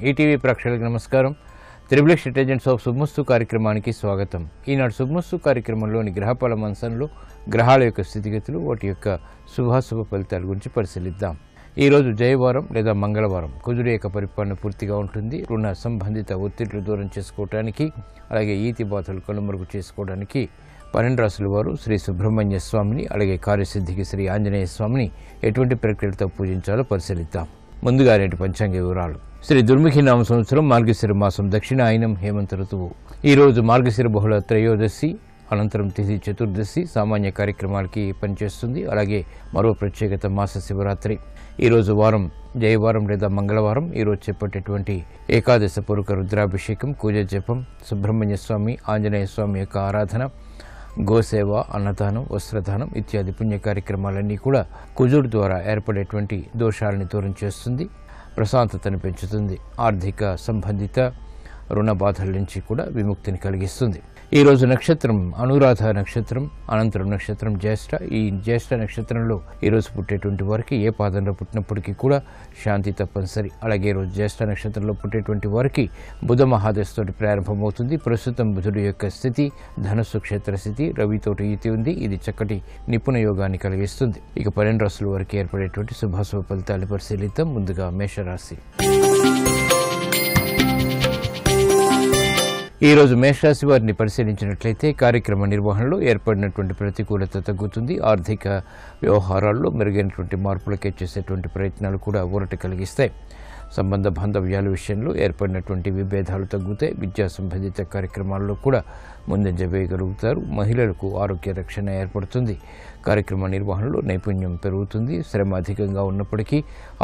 ETV ప్రేక్షకులకు నమస్కారం. Triple agents of శుభమస్తు కార్యక్రమానికి స్వాగతం. ఈనాడు శుభమస్తు కార్యక్రమంలోని గ్రహఫల మంచంలో గ్రహాల యొక్క స్థితిగతులు, వాటి యొక్క శుభాశుభ ఫలితాల గురించి పరిశీలిద్దాం. ఈరోజు జయవారం లేదా మంగళవారం. కుజుడు యొక్క పరిపాలన పూర్తిగా ఉంటుంది. రుణ సంబంధిత ఒత్తిళ్లు దూరం చేసుకోవడానికి, అలాగే ఈతి బాధలు కనుమరుగు చేసుకోవడానికి 12 రాశుల వారు శ్రీ సుబ్రహ్మణ్య స్వామిని, అలాగే కార్యసిద్ధికి శ్రీ ఆంజనేయ స్వామిని ఎటువంటి ప్రక్రియలతో పూజించాలో పరిశీలిద్దాం. ముందుగా నేటి పంచాంగ వివరాలు. శ్రీ దుర్ముఖి నామ సంవత్సరం మార్గశిర మాసం దక్షిణాయనం హేమంత ఋతువు. ఈరోజు మార్గశిర బహుళ త్రయోదశి, అనంతరం తిథి చతుర్దశి. సామాన్య కార్యక్రమాలకి పనిచేస్తుంది. అలాగే మరో ప్రత్యేకత మాస శివరాత్రి. ఈరోజు వారం జయవారం లేదా మంగళవారం. ఈరోజు చేపట్టేటువంటి ఏకాదశ పూర్వక రుద్రాభిషేకం, పూజ జపం, సుబ్రహ్మణ్య స్వామి, ఆంజనేయ స్వామి యొక్క ఆరాధన, గోసేవ, అన్నదానం, వస్త్రదానం ఇత్యాది పుణ్య కార్యక్రమాలన్నీ కూడా కుజుడు ద్వారా ఏర్పడేటువంటి దోషాలని దూరం చేస్తుంది, ప్రశాంతతను పెంచుతుంది, ఆర్థిక సంబంధిత రుణ బాధల నుంచి కూడా విముక్తిని కలిగిస్తుంది. ఈరోజు నక్షత్రం అనురాధ నక్షత్రం, అనంతరం నక్షత్రం జ్యేష్ఠ. ఈ జ్యేష్ఠ నక్షత్రంలో ఈరోజు పుట్టేటువంటి వారికి ఏ పాదంలో పుట్టినప్పటికీ కూడా శాంతి తప్పనిసరి. అలాగే ఈరోజు జ్యేష్ఠ నక్షత్రంలో పుట్టేటువంటి వారికి బుధ మహాదశతోటి ప్రారంభమవుతుంది. ప్రస్తుతం బుధుడు యొక్క స్థితి ధనుస్సు క్షేత్ర స్థితి, రవితోటి ఈతి ఉంది. ఇది చక్కటి నిపుణ యోగాన్ని కలిగిస్తుంది. ఇక 12 రాశుల వారికి ఏర్పడేటువంటి శుభాశుభ ఫలితాలు పరిశీలిద్దాం. ముందుగా మేషరాశి. ఈరోజు మేషరాశి వారిని పరిశీలించినట్లయితే కార్యక్రమ నిర్వహణలో ఏర్పడినటువంటి ప్రతికూలత తగ్గుతుంది. ఆర్థిక వ్యవహారాల్లో మెరుగైనటువంటి మార్పులకే చేసేటువంటి ప్రయత్నాలు కూడా ఊరట కలిగిస్తాయి. సంబంధ బాంధవ్యాల విషయంలో ఏర్పడినటువంటి విభేదాలు తగ్గుతాయి. విద్యా సంబంధిత కార్యక్రమాల్లో కూడా ముందంజ వేయగలుగుతారు. మహిళలకు ఆరోగ్య రక్షణ ఏర్పడుతుంది. కార్యక్రమ నిర్వహణలో నైపుణ్యం పెరుగుతుంది. శ్రమ అధికంగా ఉన్నప్పటికీ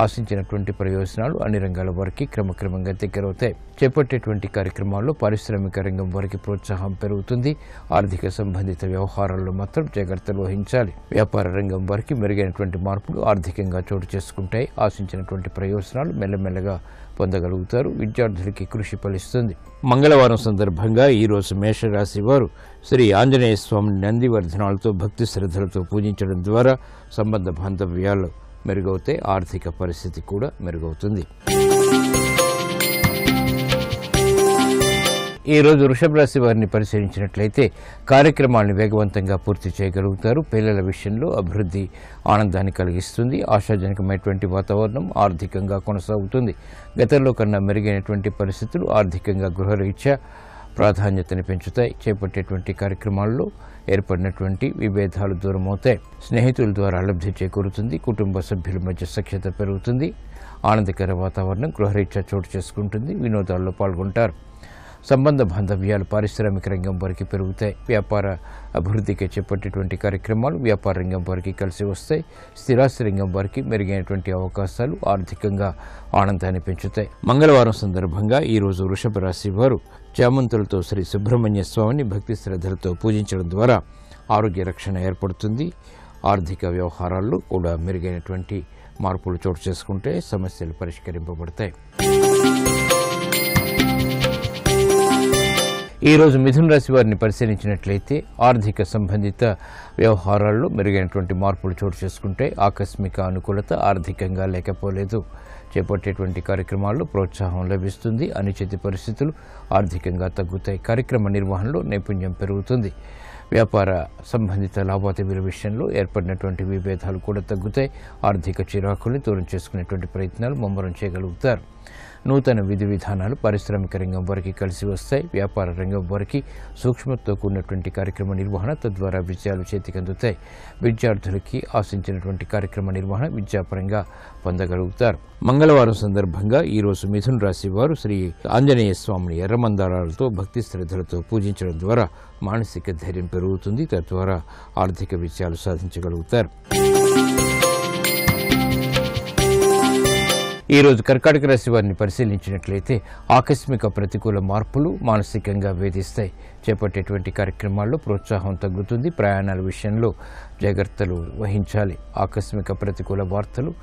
ఆశించినటువంటి ప్రయోజనాలు అన్ని రంగాల వారికి క్రమక్రమంగా దగ్గరవుతాయి. చేపట్టేటువంటి కార్యక్రమాల్లో పారిశ్రామిక రంగం వారికి ప్రోత్సాహం పెరుగుతుంది. ఆర్థిక సంబంధిత వ్యవహారాల్లో మాత్రం జాగ్రత్తలు వహించాలి. వ్యాపార రంగం వారికి మెరుగైనటువంటి మార్పులు ఆర్థికంగా చోటు చేసుకుంటాయి. ఆశించినటువంటి ప్రయోజనాలు మెల్లమెల్లగా పొందగలుగుతారు. విద్యార్థులకి కృషి ఫలిస్తుంది. మంగళవారం సందర్భంగా ఈరోజు మేషరాశి వారు శ్రీ ఆంజనేయ స్వామిని నందివర్ధనాలతో భక్తి శ్రద్ధలతో పూజించడం ద్వారా సంబంధ బాంధవ్యాలు మెరుగవుతాయి. ఆర్థిక పరిస్థితి కూడా మెరుగవుతుంది. ఈరోజు వృషభ రాశి వారిని పరిశీలించినట్లయితే కార్యక్రమాలను వేగవంతంగా పూర్తి చేయగలుగుతారు. పిల్లల విషయంలో అభివృద్ధి ఆనందాన్ని కలిగిస్తుంది. ఆశాజనకమైనటువంటి వాతావరణం ఆర్థికంగా కొనసాగుతుంది. గతంలో కన్నా మెరుగైనటువంటి పరిస్థితులు ఆర్థికంగా గృహరీత్యా ప్రాధాన్యతని పెంచుతాయి. చేపట్టేటువంటి కార్యక్రమాల్లో ఏర్పడినటువంటి విభేదాలు దూరమవుతాయి. స్నేహితుల ద్వారా లబ్ధి చేకూరుతుంది. కుటుంబ సభ్యుల మధ్య సఖ్యత పెరుగుతుంది. ఆనందకర వాతావరణం గృహరీత్యా చోటు చేసుకుంటుంది. వినోదాల్లో పాల్గొంటారు. సంబంధ బాంధవ్యాలు పారిశ్రామిక రంగం వారికి పెరుగుతాయి. వ్యాపార అభివృద్ధికి చేపట్టేటువంటి కార్యక్రమాలు వ్యాపార రంగం వారికి కలిసి వస్తాయి. స్థిరాస్తి రంగం వారికి మెరుగైనటువంటి అవకాశాలు ఆర్థికంగా ఆనందాన్ని పెంచుతాయి. మంగళవారం సందర్భంగా ఈరోజు వృషభ రాశి వారు చామంతులతో శ్రీ సుబ్రహ్మణ్య స్వామిని భక్తి శ్రద్ధలతో పూజించడం ద్వారా ఆరోగ్య రక్షణ ఏర్పడుతుంది. ఆర్థిక వ్యవహారాల్లో కూడా మెరుగైనటువంటి మార్పులు చోటు చేసుకుంటే సమస్యలు పరిష్కరింపబడతాయి. ఈరోజు మిథున రాశి వారిని పరిశీలించినట్లయితే ఆర్థిక సంబంధిత వ్యవహారాల్లో మెరుగైనటువంటి మార్పులు చోటు చేసుకుంటే ఆకస్మిక అనుకూలత ఆర్థికంగా లేకపోలేదు. చేపట్టేటువంటి కార్యక్రమాల్లో ప్రోత్సాహం లభిస్తుంది. అనిశ్చిత పరిస్థితులు ఆర్థికంగా తగ్గుతాయి. కార్యక్రమ నిర్వహణలో నైపుణ్యం పెరుగుతుంది. వ్యాపార సంబంధిత లావాదేవీల విషయంలో ఏర్పడినటువంటి విభేదాలు కూడా తగ్గుతాయి. ఆర్థిక చిరాకుల్ని దూరం చేసుకునేటువంటి ప్రయత్నాలు ముమ్మరం చేయగలుగుతారు. నూతన విధి విధానాలు పారిశ్రామిక రంగం వారికి కలిసి వస్తాయి. వ్యాపార రంగం వారికి సూక్ష్మతో కూడినటువంటి కార్యక్రమ నిర్వహణ తద్వారా విజయాలు చేతికందుతాయి. విద్యార్థులకి ఆశించినటువంటి కార్యక్రమ నిర్వహణ విద్యాపరంగా పొందగలుగుతారు. మంగళవారం సందర్భంగా ఈరోజు మిథున రాశి వారు శ్రీ ఆంజనేయ స్వామిని ఎర్రమందారాలతో భక్తి శ్రద్ధలతో పూజించడం ద్వారా మానసిక ధైర్యం పెరుగుతుంది. తద్వారా ఆర్థిక విజయాలు సాధించగలుగుతారు. ఈరోజు కర్కాటక రాశి వారిని పరిశీలించినట్లయితే ఆకస్మిక ప్రతికూల మార్పులు మానసికంగా వేధిస్తాయి. చేపట్టేటువంటి కార్యక్రమాల్లో ప్రోత్సాహం తగ్గుతుంది. ప్రయాణాల విషయంలో జాగ్రత్తలు వహించాలి. ఆకస్మిక ప్రతికూల వార్తలు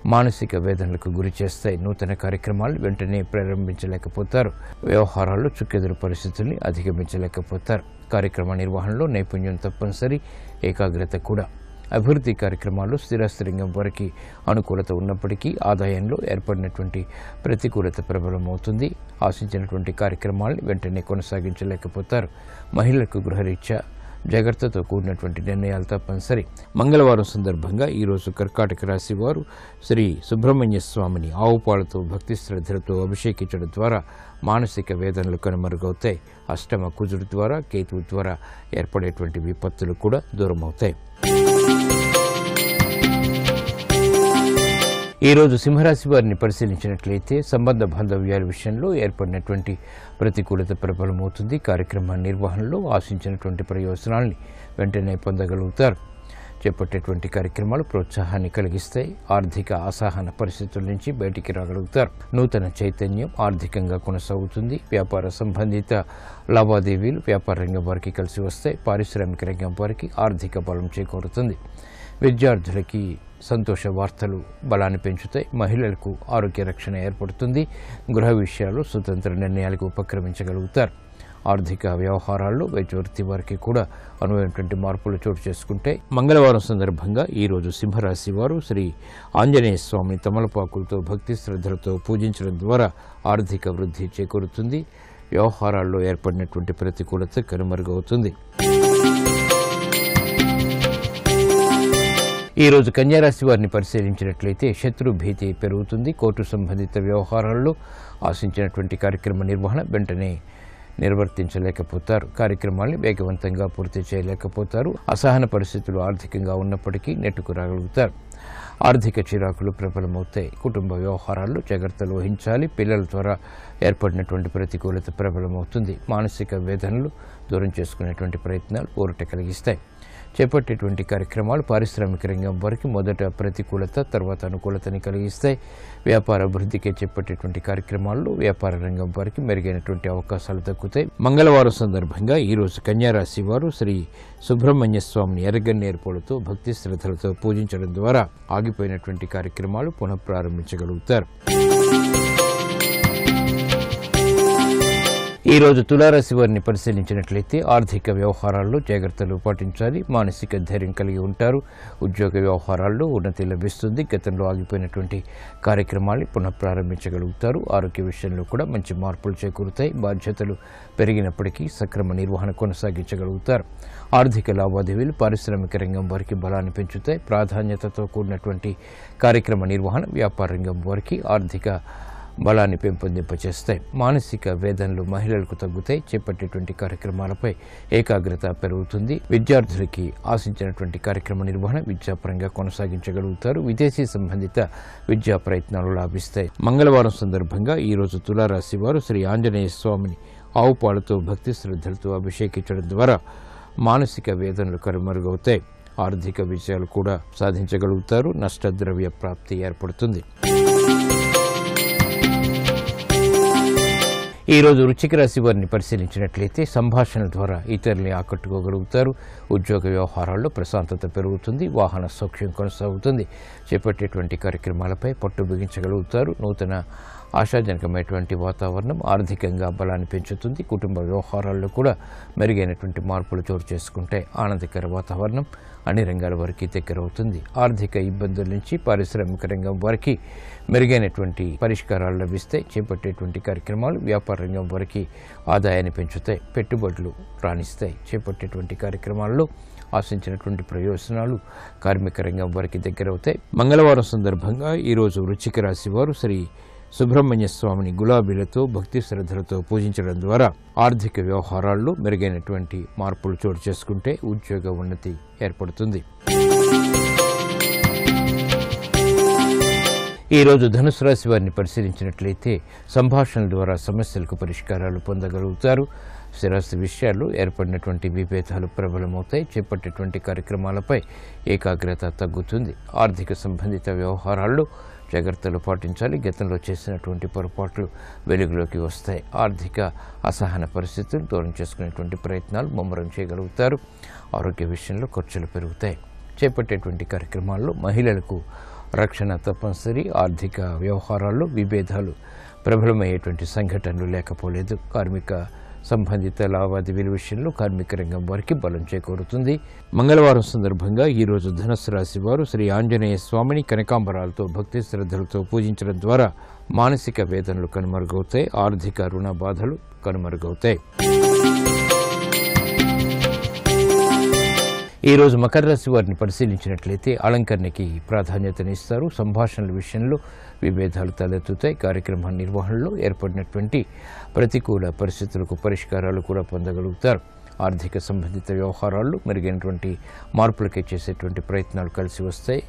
మానసిక వేదనలకు గురి చేస్తాయి. నూతన కార్యక్రమాలు వెంటనే ప్రారంభించలేకపోతారు. వ్యవహారాల్లో చుక్కెదురు పరిస్థితుల్ని అధిగమించలేకపోతారు. కార్యక్రమ నిర్వహణలో నైపుణ్యం తప్పనిసరి, ఏకాగ్రత కూడా. అభివృద్ధి కార్యక్రమాల్లో స్థిరాస్తిరంగం వారికి అనుకూలత ఉన్నప్పటికీ ఆదాయంలో ఏర్పడినటువంటి ప్రతికూలత ప్రబలమవుతుంది. ఆశించినటువంటి కార్యక్రమాలను వెంటనే కొనసాగించలేకపోతారు. మహిళలకు గృహరీత్యా జాగ్రత్తతో కూడినటువంటి నిర్ణయాలు తప్పనిసరి. మంగళవారం సందర్భంగా ఈరోజు కర్కాటక రాశి వారు శ్రీ సుబ్రహ్మణ్య స్వామిని ఆవు పాలతో భక్తి శ్రద్ధలతో అభిషేకించడం ద్వారా మానసిక వేదనలు కనుమరుగవుతాయి. అష్టమ కుజుడు ద్వారా కేతువు ద్వారా ఏర్పడేటువంటి విపత్తులు కూడా దూరమవుతాయి. ఈరోజు సింహరాశి వారిని పరిశీలించినట్లయితే సంబంధ బాంధవ్యాల విషయంలో ఏర్పడినటువంటి ప్రతికూలత ప్రబలమవుతుంది. కార్యక్రమ నిర్వహణలో ఆశించినటువంటి ప్రయోజనాల్ని వెంటనే పొందగలుగుతారు. చేపట్టేటువంటి కార్యక్రమాలు ప్రోత్సాహాన్ని కలిగిస్తాయి. ఆర్థిక అసహన పరిస్థితుల నుంచి బయటికి రాగలుగుతారు. నూతన చైతన్యం ఆర్థికంగా కొనసాగుతుంది. వ్యాపార సంబంధిత లావాదేవీలు వ్యాపార రంగం వారికి కలిసి వస్తాయి. పారిశ్రామిక రంగం వారికి ఆర్థిక బలం చేకూరుతుంది. విద్యార్థులకి సంతోష వార్తలు బలాన్ని పెంచుతాయి. మహిళలకు ఆరోగ్య రక్షణ ఏర్పడుతుంది. గృహ విషయాలు స్వతంత్ర నిర్ణయాలకు ఉపక్రమించగలుగుతారు. ఆర్థిక వ్యవహారాల్లో వైద్యవృత్తి వారికి కూడా అనువైనటువంటి మార్పులు చోటు చేసుకుంటాయి. మంగళవారం సందర్భంగా ఈరోజు సింహరాశి వారు శ్రీ ఆంజనేయ స్వామిని తమలపాకులతో భక్తి శ్రద్ధలతో పూజించడం ద్వారా ఆర్థిక వృద్ధి చేకూరుతుంది. వ్యవహారాల్లో ఏర్పడినటువంటి ప్రతికూలత కనుమరుగవుతుంది. ఈరోజు కన్యారాశి వారిని పరిశీలించినట్లయితే శత్రు భీతి పెరుగుతుంది. కోర్టు సంబంధిత వ్యవహారాల్లో ఆశించినటువంటి కార్యక్రమ నిర్వహణ వెంటనే నిర్వర్తించలేకపోతారు. కార్యక్రమాల్ని వేగవంతంగా పూర్తి చేయలేకపోతారు. అసహన పరిస్థితులు ఆర్థికంగా ఉన్నప్పటికీ నెట్టుకు రాగలుగుతారు. ఆర్థిక చిరాకులు ప్రబలమవుతాయి. కుటుంబ వ్యవహారాల్లో జాగ్రత్తలు వహించాలి. పిల్లల ద్వారా ఏర్పడినటువంటి ప్రతికూలత ప్రబలమవుతుంది. మానసిక వేదనలు దూరం చేసుకునేటువంటి ప్రయత్నాలు ఊరట కలిగిస్తాయి. చేపట్టేటువంటి కార్యక్రమాలు పారిశ్రామిక రంగం వారికి మొదట ప్రతికూలత తర్వాత అనుకూలతని కలిగిస్తాయి. వ్యాపార అభివృద్ధికి చేపట్టేటువంటి కార్యక్రమాల్లో వ్యాపార రంగం వారికి మెరుగైనటువంటి అవకాశాలు దక్కుతాయి. మంగళవారం సందర్భంగా ఈరోజు కన్యారాశి వారు శ్రీ సుబ్రహ్మణ్య స్వామిని ఎర్రగన్నేరు పూలతో భక్తి శ్రద్ధలతో పూజించడం ద్వారా ఆగిపోయినటువంటి కార్యక్రమాలు పునఃప్రారంభించగలుగుతారు. ఈరోజు తులారాశి వారిని పరిశీలించినట్లయితే ఆర్థిక వ్యవహారాల్లో జాగ్రత్తలు పాటించాలి. మానసిక ధైర్యం కలిగి ఉంటారు. ఉద్యోగ వ్యవహారాల్లో ఉన్నతి లభిస్తుంది. గతంలో ఆగిపోయినటువంటి కార్యక్రమాల్ని పునఃప్రారంభించగలుగుతారు. ఆరోగ్య విషయంలో కూడా మంచి మార్పులు చేకూరుతాయి. బాధ్యతలు పెరిగినప్పటికీ సక్రమ నిర్వహణ కొనసాగించగలుగుతారు. ఆర్థిక లావాదేవీలు పారిశ్రామిక రంగం వారికి బలాన్ని పెంచుతాయి. ప్రాధాన్యతతో కూడినటువంటి కార్యక్రమ నిర్వహణ వ్యాపార రంగం వారికి ఆర్థిక బలాన్ని పెంపొందింపచేస్తాయి. మానసిక వేదనలు మహిళలకు తగ్గుతాయి. చేపట్టేటువంటి కార్యక్రమాలపై ఏకాగ్రత పెరుగుతుంది. విద్యార్థులకి ఆశించినటువంటి కార్యక్రమ నిర్వహణ విద్యాపరంగా కొనసాగించగలుగుతారు. విదేశీ సంబంధిత విద్యా ప్రయత్నాలు లాభిస్తాయి. మంగళవారం సందర్భంగా ఈరోజు తులారాశి వారు శ్రీ ఆంజనేయ స్వామిని ఆవు పాలతో భక్తి శ్రద్ధలతో అభిషేకించడం ద్వారా మానసిక వేదనలు కనుమరుగవుతాయి. ఆర్థిక విజయాలు కూడా సాధించగలుగుతారు. నష్టద్రవ్య ప్రాప్తి ఏర్పడుతుంది. ఈరోజు వృశ్చిక రాశి వారిని పరిశీలించినట్లయితే సంభాషణల ద్వారా ఇతరుల్ని ఆకట్టుకోగలుగుతారు. ఉద్యోగ వ్యవహారాల్లో ప్రశాంతత పెరుగుతుంది. వాహన సౌఖ్యం కొనసాగుతుంది. చేపట్టేటువంటి కార్యక్రమాలపై పట్టు బిగించగలుగుతారు. నూతన ఆశాజనకమైనటువంటి వాతావరణం ఆర్థికంగా బలాన్ని పెంచుతుంది. కుటుంబ వ్యవహారాల్లో కూడా మెరుగైనటువంటి మార్పులు చోటు చేసుకుంటే ఆనందకర వాతావరణం అన్ని రంగాల వారికి దగ్గరవుతుంది. ఆర్థిక ఇబ్బందుల నుంచి పారిశ్రామిక రంగం వారికి మెరుగైనటువంటి పరిష్కారాలు లభిస్తాయి. చేపట్టేటువంటి కార్యక్రమాలు వ్యాపార రంగం వారికి ఆదాయాన్ని పెంచుతాయి. పెట్టుబడులు రాణిస్తాయి. చేపట్టేటువంటి కార్యక్రమాల్లో ఆశించినటువంటి ప్రయోజనాలు కార్మిక రంగం వారికి దగ్గరవుతాయి. మంగళవారం సందర్భంగా ఈరోజు వృశ్చిక రాశి వారు శ్రీ సుబ్రహ్మణ్య స్వామిని గులాబీలతో భక్తి శ్రద్ధలతో పూజించడం ద్వారా ఆర్థిక వ్యవహారాల్లో మెరుగైనటువంటి మార్పులు చోటు చేసుకుంటే ఉద్యోగ ఉన్నతి ఏర్పడుతుంది. ఈరోజు ధనుసు రాశి వారిని పరిశీలించినట్లయితే సంభాషణల ద్వారా సమస్యలకు పరిష్కారాలు పొందగలుగుతారు. స్థిరాస్తి విషయాల్లో ఏర్పడినటువంటి విభేదాలు ప్రబలమవుతాయి. చేపట్టేటువంటి కార్యక్రమాలపై ఏకాగ్రత తగ్గుతుంది. ఆర్థిక సంబంధిత వ్యవహారాల్లో జాగ్రత్తలు పాటించాలి. గతంలో చేసినటువంటి పొరపాట్లు వెలుగులోకి వస్తాయి. ఆర్థిక అసహన పరిస్థితులు దూరం చేసుకునేటువంటి ప్రయత్నాలు ముమ్మరం చేయగలుగుతారు. ఆరోగ్య విషయంలో ఖర్చులు పెరుగుతాయి. చేపట్టేటువంటి కార్యక్రమాల్లో మహిళలకు రక్షణ తప్పనిసరి. ఆర్థిక వ్యవహారాల్లో విభేదాలు ప్రబలమయ్యేటువంటి సంఘటనలు లేకపోలేదు. కార్మిక సంబంధిత లావాదేవీల విషయంలో కార్మిక రంగం వారికి బలం చేకూరుతుంది. మంగళవారం సందర్భంగా ఈరోజు ధనుస్సు రాశి వారు శ్రీ ఆంజనేయ స్వామిని కనకాంబరాలతో భక్తి శ్రద్ధలతో పూజించడం ద్వారా మానసిక వేదనలు కనుమరుగవుతాయి, ఆర్థిక రుణ బాధలు కనుమరుగవుతాయి. ఈరోజు మకర రాశి వారిని పరిశీలించినట్లయితే అలంకరణకి ప్రాధాన్యతనిస్తారు. సంభాషణల విషయంలో విభేదాలు తలెత్తుతాయి. కార్యక్రమ నిర్వహణలో ఏర్పడినటువంటి ప్రతికూల పరిస్థితులకు పరిష్కారాలు కూడా పొందగలుగుతారు. ఆర్థిక సంబంధిత వ్యవహారాల్లో మెరుగైనటువంటి మార్పులకే చేసేటువంటి ప్రయత్నాలు కలిసి వస్తాయి.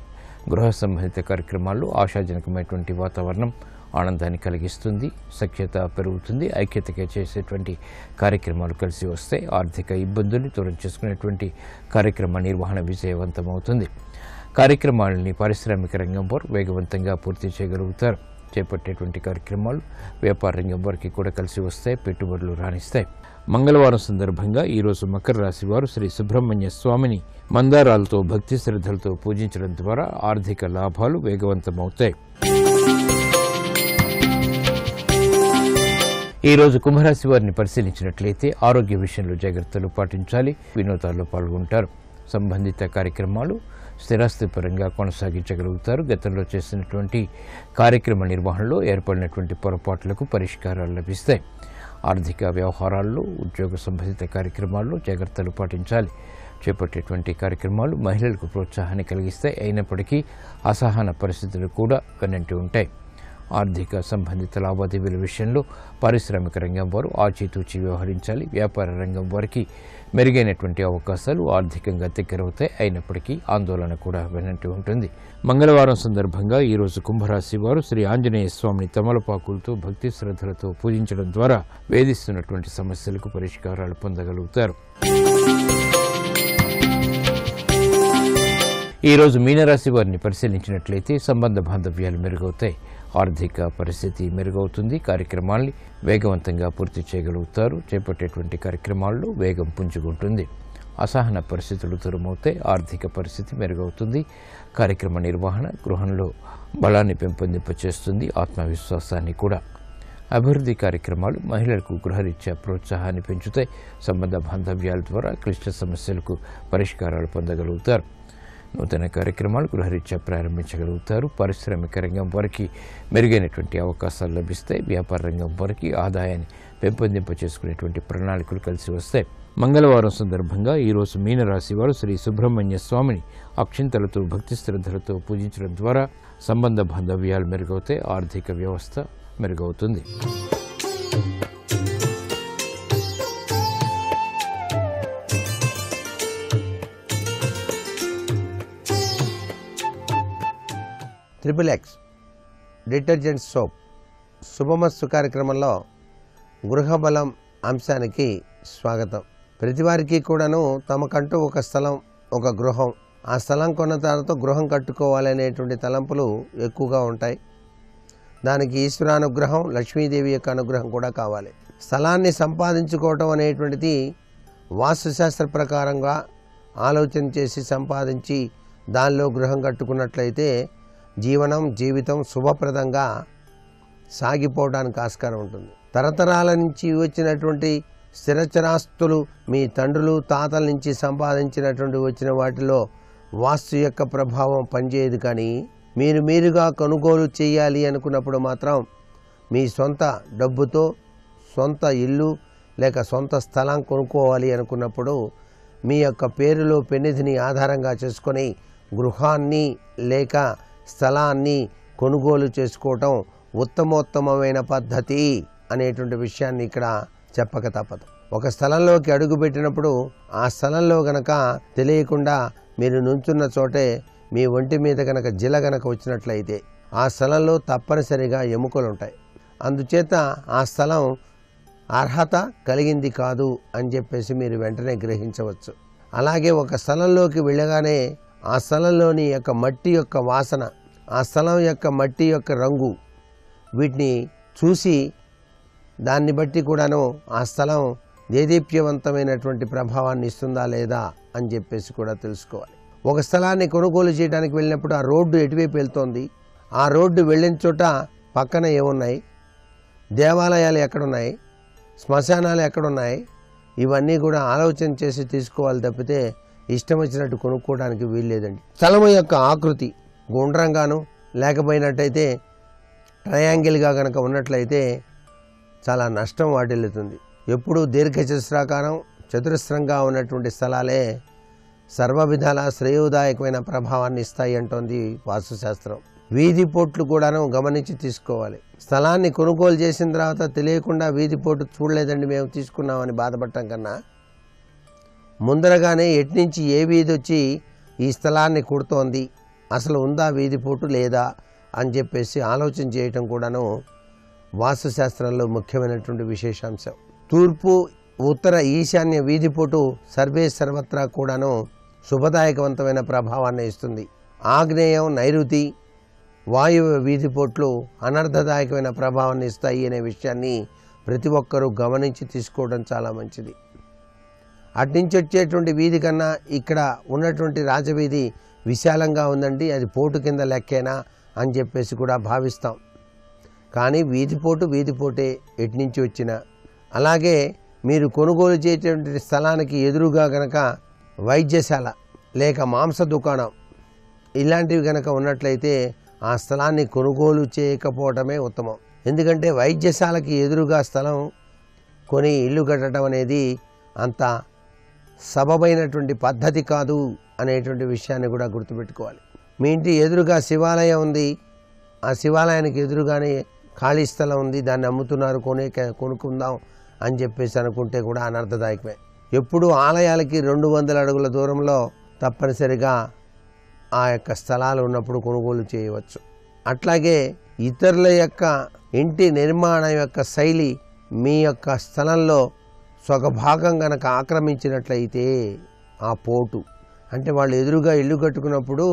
గృహ సంబంధిత కార్యక్రమాల్లో ఆశాజనకమైనటువంటి వాతావరణం ఆనందాన్ని కలిగిస్తుంది. సఖ్యత పెరుగుతుంది. ఐక్యతగా చేసేటువంటి కార్యక్రమాలు కలిసి వస్తాయి. ఆర్థిక ఇబ్బందుల్ని దూరం చేసుకునేటువంటి కార్యక్రమ నిర్వహణ విజయవంతమవుతుంది. కార్యక్రమాలని పారిశ్రామిక రంగం వారు వేగవంతంగా పూర్తి చేయగలుగుతారు. చేపట్టేటువంటి కార్యక్రమాలు వ్యాపార రంగం వారికి కూడా కలిసి వస్తాయి. పెట్టుబడులు రాణిస్తాయి. మంగళవారం సందర్భంగా ఈరోజు మకర రాశి వారు శ్రీ సుబ్రహ్మణ్య స్వామిని మందారాలతో భక్తి శ్రద్ధలతో పూజించడం ద్వారా ఆర్థిక లాభాలు వేగవంతమవుతాయి. ఈరోజు కుంభరాశి వారిని పరిశీలించినట్లయితే ఆరోగ్య విషయంలో జాగ్రత్తలు పాటించాలి. వినోదాల్లో పాల్గొంటారు. సంబంధిత కార్యక్రమాలు స్థిరాస్తి పరంగా కొనసాగించగలుగుతారు. గతంలో చేసినటువంటి కార్యక్రమ నిర్వహణలో ఏర్పడినటువంటి పొరపాట్లకు పరిష్కారాలు లభిస్తాయి. ఆర్థిక వ్యవహారాల్లో ఉద్యోగ సంబంధిత కార్యక్రమాల్లో జాగ్రత్తలు పాటించాలి. చేపట్టేటువంటి కార్యక్రమాలు మహిళలకు ప్రోత్సాహాన్ని కలిగిస్తాయి. అయినప్పటికీ అసహన పరిస్థితులు కూడా వెన్నంటి ఉంటాయి. ఆర్థిక సంబంధిత లావాదేవీల విషయంలో పారిశ్రామిక రంగం వారు ఆచితూచి వ్యవహరించాలి. వ్యాపార రంగం వారికి మెరుగైనటువంటి అవకాశాలు ఆర్థికంగా దగ్గరవుతాయి. అయినప్పటికీ ఆందోళన కూడా వెన్నంటి ఉంటుంది. మంగళవారం సందర్భంగా ఈరోజు కుంభరాశి వారు శ్రీ ఆంజనేయ స్వామిని తమలపాకులతో భక్తి శ్రద్ధలతో పూజించడం ద్వారా వేధిస్తున్నటువంటి సమస్యలకు పరిష్కారాలు పొందగలుగుతారు. ఈరోజు మీనరాశి వారిని పరిశీలించినట్లయితే సంబంధ బాంధవ్యాలు మెరుగవుతాయి. ఆర్థిక పరిస్థితి మెరుగవుతుంది. కార్యక్రమాల్ని వేగవంతంగా పూర్తి చేయగలుగుతారు. చేపట్టేటువంటి కార్యక్రమాల్లో వేగం పుంజుకుంటుంది. అసహన పరిస్థితులు దూరమవుతాయి. ఆర్థిక పరిస్థితి మెరుగవుతుంది. కార్యక్రమ నిర్వహణ గృహంలో బలాన్ని పెంపొందింపచేస్తుంది. ఆత్మవిశ్వాసాన్ని కూడా. అభివృద్ధి కార్యక్రమాలు మహిళలకు గృహరీత్యా ప్రోత్సాహాన్ని పెంచుతాయి. సంబంధ బాంధవ్యాల ద్వారా క్లిష్ట సమస్యలకు పరిష్కారాలు పొందగలుగుతారు. నూతన కార్యక్రమాలు గృహరీత్యా ప్రారంభించగలుగుతారు. పారిశ్రామిక రంగం వారికి మెరుగైనటువంటి అవకాశాలు లభిస్తాయి. వ్యాపార రంగం వారికి ఆదాయాన్ని పెంపొందింప చేసుకునేటువంటి ప్రణాళికలు కలిసి వస్తాయి. మంగళవారం సందర్భంగా ఈరోజు మీనరాశి వారు శ్రీ సుబ్రహ్మణ్య స్వామిని అక్షింతలతో భక్తి శ్రద్ధలతో పూజించడం ద్వారా సంబంధ బాంధవ్యాలు మెరుగవుతాయి. ఆర్థిక వ్యవస్థ మెరుగవుతుంది. XXX డిటర్జెంట్ సోప్ శుభమస్తు కార్యక్రమంలో గృహబలం అంశానికి స్వాగతం. ప్రతి వారికి కూడాను తమకంటూ ఒక స్థలం, ఒక గృహం, ఆ స్థలం కొన్న తర్వాత గృహం కట్టుకోవాలనేటువంటి తలంపులు ఎక్కువగా ఉంటాయి. దానికి ఈశ్వరానుగ్రహం, లక్ష్మీదేవి యొక్క అనుగ్రహం కూడా కావాలి. స్థలాన్ని సంపాదించుకోవటం అనేటువంటిది వాస్తుశాస్త్ర ప్రకారంగా ఆలోచన చేసి సంపాదించి దానిలో గృహం కట్టుకున్నట్లయితే జీవితం శుభప్రదంగా సాగిపోవడానికి ఆస్కారం ఉంటుంది. తరతరాల నుంచి వచ్చినటువంటి స్థిరచరాస్తులు మీ తండ్రులు తాతల నుంచి సంపాదించినటువంటి వచ్చిన వాటిలో వాస్తు యొక్క ప్రభావం పనిచేయదు. కానీ మీరుగా కొనుగోలు చేయాలి అనుకున్నప్పుడు మాత్రం మీ సొంత డబ్బుతో సొంత ఇల్లు లేక సొంత స్థలం కొనుక్కోవాలి అనుకున్నప్పుడు మీ యొక్క పేరులో పెన్నిధిని ఆధారంగా చేసుకొని గృహాన్ని లేక స్థలాన్ని కొనుగోలు చేసుకోవటం ఉత్తమోత్తమమైన పద్ధతి అనేటువంటి విషయాన్ని ఇక్కడ చెప్పక తప్పదు. ఒక స్థలంలోకి అడుగుపెట్టినప్పుడు ఆ స్థలంలో గనక తెలియకుండా మీరు నుంచున్న చోటే మీ ఒంటి మీద గనక జిల గనక వచ్చినట్లయితే ఆ స్థలంలో తప్పనిసరిగా ఎముకలు ఉంటాయి. అందుచేత ఆ స్థలం అర్హత కలిగింది కాదు అని చెప్పేసి మీరు వెంటనే గ్రహించవచ్చు. అలాగే ఒక స్థలంలోకి వెళ్ళగానే ఆ స్థలంలోని యొక్క మట్టి యొక్క వాసన, ఆ స్థలం యొక్క మట్టి యొక్క రంగు, వీటిని చూసి దాన్ని బట్టి కూడాను ఆ స్థలం దేదీప్యవంతమైనటువంటి ప్రభావాన్ని ఇస్తుందా లేదా అని చెప్పేసి కూడా తెలుసుకోవాలి. ఒక స్థలాన్ని కొనుగోలు చేయడానికి వెళ్ళినప్పుడు ఆ రోడ్డు ఎటువైపు వెళ్తోంది, ఆ రోడ్డు వెళ్ళిన చోట పక్కన ఏమున్నాయి, దేవాలయాలు ఎక్కడున్నాయి, శ్మశానాలు ఎక్కడున్నాయి, ఇవన్నీ కూడా ఆలోచన చేసి తీసుకోవాలి తప్పితే ఇష్టం వచ్చినట్టు కొనుక్కోవడానికి వీల్లేదండి. స్థలము యొక్క ఆకృతి గుండ్రంగాను లేకపోయినట్టయితే ట్రయాంగిల్గా కనుక ఉన్నట్లయితే చాలా నష్టం వాటిల్లుతుంది. ఎప్పుడూ చతురస్రంగా ఉన్నటువంటి స్థలాలే సర్వ విధాల శ్రేయోదాయకమైన ప్రభావాన్ని ఇస్తాయి అంటోంది వాస్తుశాస్త్రం. వీధి పోట్లు కూడాను గమనించి తీసుకోవాలి. స్థలాన్ని కొనుగోలు చేసిన తర్వాత తెలియకుండా వీధి పోటు చూడలేదండి మేము తీసుకున్నామని బాధపడటం కన్నా ముందరగానే ఎట్నుంచి ఏ వీధి వచ్చి ఈ స్థలాన్ని కుడుతోంది, అసలు ఉందా వీధి పోటు లేదా అని చెప్పేసి ఆలోచన చేయటం కూడాను వాస్తుశాస్త్రంలో ముఖ్యమైనటువంటి విశేషాంశం. తూర్పు ఉత్తర ఈశాన్య వీధిపోటు సర్వత్రా కూడాను శుభదాయకవంతమైన ప్రభావాన్ని ఇస్తుంది. ఆగ్నేయం నైరుతి వాయువ్య వీధిపోట్లు అనర్థదాయకమైన ప్రభావాన్ని ఇస్తాయి అనే విషయాన్ని ప్రతి ఒక్కరూ గమనించి తీసుకోవడం చాలా మంచిది. అట్నుంచి వచ్చేటువంటి వీధి కన్నా ఇక్కడ ఉన్నటువంటి రాజవీధి విశాలంగా ఉందండి, అది పోటు కింద లెక్కేనా అని చెప్పేసి కూడా భావిస్తాం. కానీ వీధిపోటే ఎట్నుంచి వచ్చినా. అలాగే మీరు కొనుగోలు చేసేటువంటి స్థలానికి ఎదురుగా గనక వైద్యశాల లేక మాంస దుకాణం ఇలాంటివి గనక ఉన్నట్లయితే ఆ స్థలాన్ని కొనుగోలు చేయకపోవటమే ఉత్తమం. ఎందుకంటే వైద్యశాలకి ఎదురుగా స్థలం కొని ఇల్లు కట్టడం అనేది అంత సబబైనటువంటి పద్ధతి కాదు అనేటువంటి విషయాన్ని కూడా గుర్తుపెట్టుకోవాలి. మీ ఇంటి ఎదురుగా శివాలయం ఉంది, ఆ శివాలయానికి ఎదురుగానే ఖాళీ స్థలం ఉంది, దాన్ని అమ్ముతున్నారు, కొనుక్కుందాం అని చెప్పేసి అనుకుంటే కూడా అనర్థదాయకమే. ఎప్పుడు ఆలయాలకి 200 అడుగుల దూరంలో తప్పనిసరిగా ఆ యొక్క స్థలాలు ఉన్నప్పుడు కొనుగోలు చేయవచ్చు. అట్లాగే ఇతరుల యొక్క ఇంటి నిర్మాణం యొక్క శైలి మీ యొక్క స్థలంలో స్వగభాగం గనక ఆక్రమించినట్లయితే ఆ పోటు అంటే వాళ్ళు ఎదురుగా ఇల్లు కట్టుకున్నప్పుడు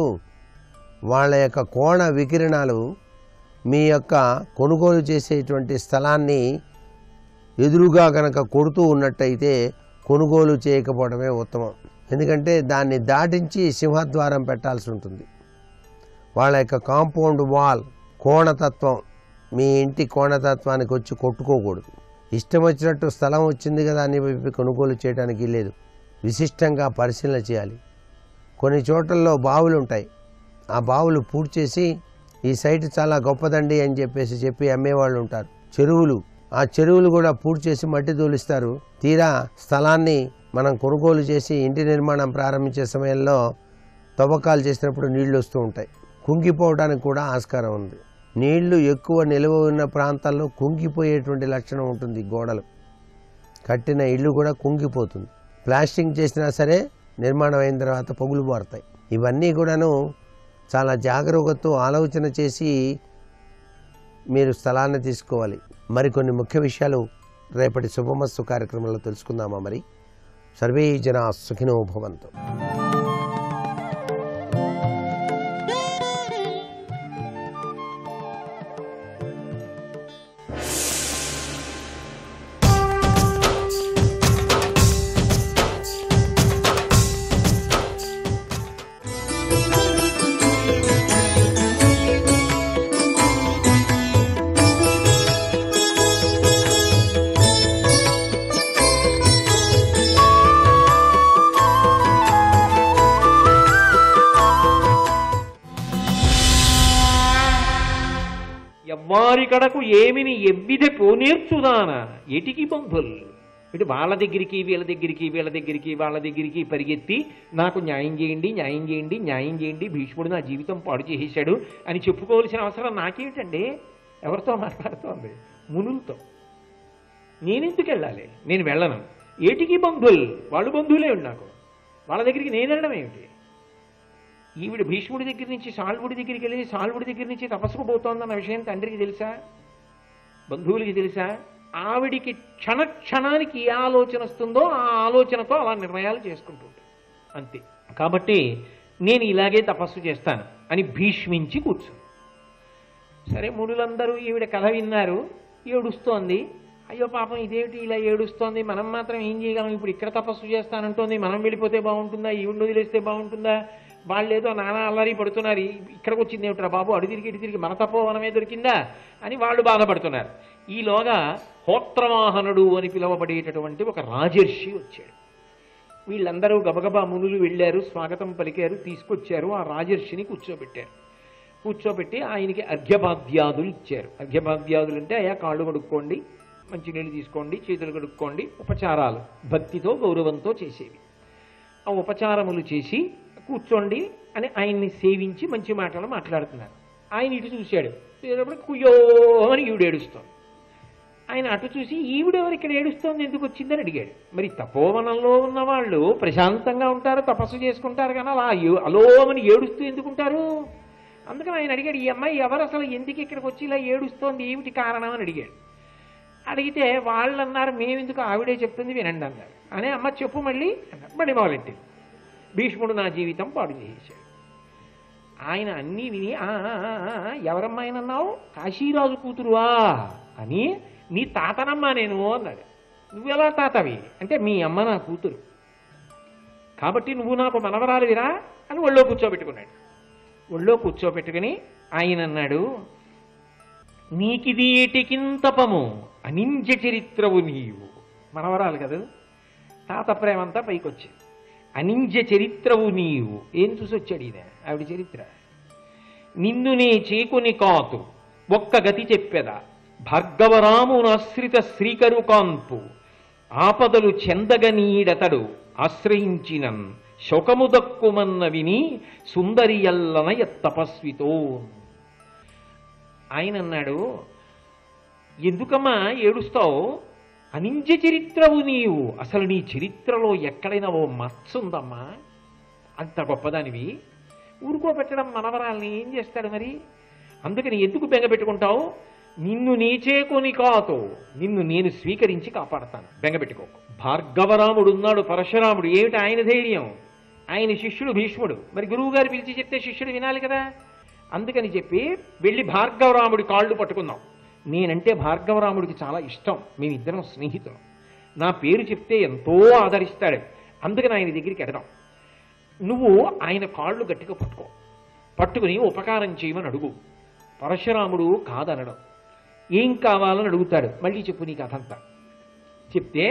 వాళ్ళ యొక్క కోణ వికిరణాలు మీ యొక్క కొనుగోలు చేసేటువంటి స్థలాన్ని ఎదురుగా గనక కొడుతూ ఉన్నట్టయితే కొనుగోలు చేయకపోవడమే ఉత్తమం. ఎందుకంటే దాన్ని దాటించి సింహద్వారం పెట్టాల్సి ఉంటుంది. వాళ్ళ యొక్క కాంపౌండ్ వాల్ కోణతత్వం మీ ఇంటి కోణతత్వానికి వచ్చి కొట్టుకోకూడదు. ఇష్టం వచ్చినట్టు స్థలం వచ్చింది కదా అని కొనుగోలు చేయడానికి లేదు. విశిష్టంగా పరిశీలన చేయాలి. కొన్ని చోట్లలో బావులు ఉంటాయి, ఆ బావులు పూర్తి చేసి ఈ సైట్ చాలా గొప్పదండి అని చెప్పి అమ్మేవాళ్ళు ఉంటారు. ఆ చెరువులు కూడా పూర్తి చేసి మట్టి తోలిస్తారు. తీరా స్థలాన్ని మనం కొనుగోలు చేసి ఇంటి నిర్మాణం ప్రారంభించే సమయంలో తవ్వకాలు చేసినప్పుడు నీళ్లు వస్తూ ఉంటాయి. కుంగిపోవడానికి కూడా ఆస్కారం ఉంది. నీళ్లు ఎక్కువ నిల్వ ఉన్న ప్రాంతాల్లో కుంగిపోయేటువంటి లక్షణం ఉంటుంది. గోడలు కట్టిన ఇల్లు కూడా కుంగిపోతుంది. ప్లాస్టింగ్ చేసినా సరే నిర్మాణం అయిన తర్వాత పొగులు మారుతాయి. ఇవన్నీ కూడాను చాలా జాగరూకతతో ఆలోచన చేసి మీరు స్థలాన్ని తీసుకోవాలి. మరికొన్ని ముఖ్య విషయాలు రేపటి శుభమస్తు కార్యక్రమంలో తెలుసుకుందామా? మరి సర్వే జనా సుఖినో భవంతు. ఎవ్వారి కడకు ఏమిని ఎవ్విధ పోనేర్చుదాన ఎటికి బంధుల్ ఇటు వాళ్ళ దగ్గరికి వీళ్ళ దగ్గరికి పరిగెత్తి నాకు న్యాయం చేయండి, భీష్ముడు నా జీవితం పాడు చేసేశాడు అని చెప్పుకోవాల్సిన అవసరం నాకేమిటండి? ఎవరితో మాట్లాడుతోంది? మునులతో. నేనెందుకు వెళ్ళాలి? నేను వెళ్ళను. ఏటికి బంధువులు, వాళ్ళు బంధువులే నాకు, వాళ్ళ దగ్గరికి నేను వెళ్ళడం ఏమిటి? ఈవిడ భీష్ముడి దగ్గర నుంచి సాల్వుడి దగ్గరికి వెళ్ళి సాల్వుడి దగ్గర నుంచి తపస్సుకు పోతోందన్న విషయం తండ్రికి తెలుసా? బంధువులకి తెలుసా? ఆవిడికి క్షణానికి ఏ ఆలోచన వస్తుందో ఆ ఆలోచనతో అలా నిర్ణయాలు చేసుకుంటుంటాడు అంతే. కాబట్టి నేను ఇలాగే తపస్సు చేస్తాను అని భీష్మించి కూర్చో. సరే, మునులందరూ ఈవిడ కథ విన్నారు. ఏడుస్తోంది. అయ్యో పాపం ఇదేమిటి ఇలా ఏడుస్తోంది, మనం మాత్రం ఏం చేయగలం? ఇప్పుడు ఇక్కడ తపస్సు చేస్తానంటోంది, మనం వెళ్ళిపోతే బాగుంటుందా, ఈవిడ వదిలేస్తే బాగుంటుందా? వాళ్ళేదో నానా అల్లరి పడుతున్నారు, ఇక్కడికి వచ్చింది ఏమిట్రా బాబు, అడు తిరిగి ఇటు తిరిగి మన తపోవనమే దొరికిందా అని వాళ్ళు బాధపడుతున్నారు. ఈలోగా హోత్రవాహనుడు అని పిలువబడేటటువంటి ఒక రాజర్షి వచ్చాడు. వీళ్ళందరూ గబగబా మునులు వెళ్ళారు, స్వాగతం పలికారు, తీసుకొచ్చారు. ఆ రాజర్షిని కూర్చోబెట్టి ఆయనకి అర్ఘ్యపాద్యాదులు ఇచ్చారు. అర్ఘ్యపాద్యాదులు అంటే అయ్యా కాళ్ళు కడుక్కోండి, మంచినీళ్ళు తీసుకోండి, చేతులు కడుక్కోండి, ఉపచారాలు భక్తితో గౌరవంతో చేసేవి. ఆ ఉపచారములు చేసి కూర్చోండి అని ఆయన్ని సేవించి మంచి మాటలు మాట్లాడుతున్నారు. ఆయన ఇటు చూశాడు, కుయ్యో అని ఈవిడ ఏడుస్తోంది. ఆయన అటు చూసి ఈవిడెవరు ఇక్కడ ఏడుస్తోంది, ఎందుకు వచ్చిందని అడిగాడు. మరి తపోవనంలో ఉన్న వాళ్ళు ప్రశాంతంగా ఉంటారు, తపస్సు చేసుకుంటారు, కానీ అలా అలోమని ఏడుస్తూ ఎందుకుంటారు? అందుకని ఆయన అడిగాడు, ఈ అమ్మాయి ఎవరు అసలు, ఎందుకు ఇక్కడికి వచ్చి ఇలా ఏడుస్తోంది, ఏమిటి కారణం అని అడిగాడు. అడిగితే వాళ్ళు అన్నారు, మేమెందుకు, ఆవిడే చెప్తుంది వినండి అన్నారు. అనే అమ్మ చెప్పు మళ్ళీ అన్నారు. మళ్ళీ మొదలెట్టింది. భీష్ముడు నా జీవితం పాడు చేసేశాడు. ఆయన అన్నీ విని ఎవరమ్మాయినన్నావు, కాశీరాజు కూతురువా అని, నీ తాతనమ్మా నేను అన్నాడు. నువ్వెలా తాతవి అంటే, మీ అమ్మ నా కూతురు కాబట్టి నువ్వు నాకు మనవరాలివిరా అని ఒళ్ళో కూర్చోబెట్టుకున్నాడు. ఒళ్ళో కూర్చోబెట్టుకుని ఆయన అన్నాడు, నీకిది ఏటికింతపము అనింజ చరిత్రవు నీవు. మనవరాలు కదా, తాత ప్రేమంతా పైకొచ్చింది. అనింజ చరిత్రవు నీవు. ఏం చూసి వచ్చాడు ఈయన, ఆవిడ చరిత్ర. నిన్ను నే చేకుని కాతు ఒక్క గతి చెప్పెదా, భార్గవరామునాశ్రిత శ్రీకరు కాన్పు ఆపదలు చెందగనీడతడు ఆశ్రయించినన్ శోకము దక్కుమన్న విని సుందరి ఎల్లన తపస్వితో. ఆయన అన్నాడు, ఎందుకమ్మా ఏడుస్తావు, అనింజ చరిత్రవు నీవు. అసలు నీ చరిత్రలో ఎక్కడైనా ఓ మత్సుందమ్మా, అంత గొప్పదానివి. ఊరుకోబెట్టడం మనవరాల్ని ఏం చేస్తాడు మరి, అందుకని ఎందుకు బెంగపెట్టుకుంటావు. నిన్ను నీచేకొని కాతో, నిన్ను నేను స్వీకరించి కాపాడతాను, బెంగపెట్టుకోకు. భార్గవరాముడు ఉన్నాడు, పరశురాముడు, ఏమిటి ఆయన ధైర్యం, ఆయన శిష్యుడు భీష్ముడు. మరి గురువు గారు పిలిచి చెప్తే శిష్యుడు వినాలి కదా. అందుకని చెప్పి వెళ్ళి భార్గవరాముడి కాళ్ళు పట్టుకుందాం. నేనంటే భార్గవరాముడికి చాలా ఇష్టం, మేమిద్దరం స్నేహితులం, నా పేరు చెప్తే ఎంతో ఆదరిస్తాడు, అందుకని ఆయన దగ్గరికి ఎడదాం. నువ్వు ఆయన కాళ్ళు గట్టిగా పట్టుకుని ఉపకారం చేయమని అడుగు. పరశురాముడు కాదనడం, ఏం కావాలని అడుగుతాడు. మళ్ళీ చెప్పు నీ కథంతా చెప్తే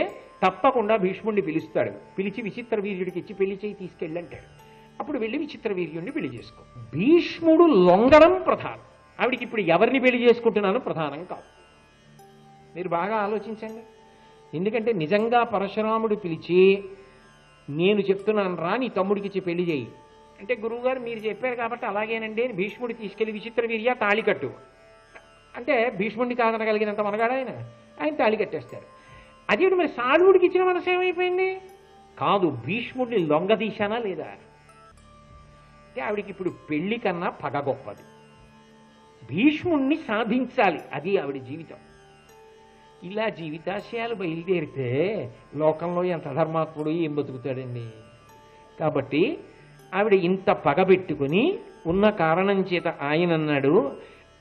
తప్పకుండా భీష్ముడిని పిలుస్తాడు. పిలిచి విచిత్ర వీర్యుడికి ఇచ్చి పెళ్లి చేయి తీసుకెళ్ళంటాడు. అప్పుడు వెళ్ళి విచిత్ర వీర్యుడిని పెళ్లి చేసుకో. భీష్ముడు లొంగడం ప్రధానం, ఆవిడికి ఇప్పుడు ఎవరిని పెళ్లి చేసుకుంటున్నాను ప్రధానం కాదు. మీరు బాగా ఆలోచించండి. ఎందుకంటే నిజంగా పరశురాముడు పిలిచి, నేను చెప్తున్నాను రా నీ తమ్ముడికి ఇచ్చి పెళ్లి చేయి అంటే, గురువుగారు మీరు చెప్పారు కాబట్టి అలాగేనండి అని భీష్ముడి తీసుకెళ్లి విచిత్ర వీర్య తాళి కట్టు అంటే, భీష్ముడిని కాదనగలిగినంత మనగాడు ఆయన తాళి కట్టేస్తారు. అదే మరి సాధువుడికి ఇచ్చిన మనసు ఏమైపోయింది కాదు, భీష్ముడిని లొంగదీశానా లేదా అంటే, ఆవిడికి ఇప్పుడు పెళ్లి కన్నా పగ గొప్పది, భీష్ముణ్ణి సాధించాలి, అది ఆవిడ జీవితం. ఇలా జీవితాశయాలు బయలుదేరితే లోకంలో ఎంత ధర్మాత్ముడు ఏం బతుకుతాడండి. కాబట్టి ఆవిడ ఇంత పగబెట్టుకుని ఉన్న కారణం చేత ఆయన అన్నాడు,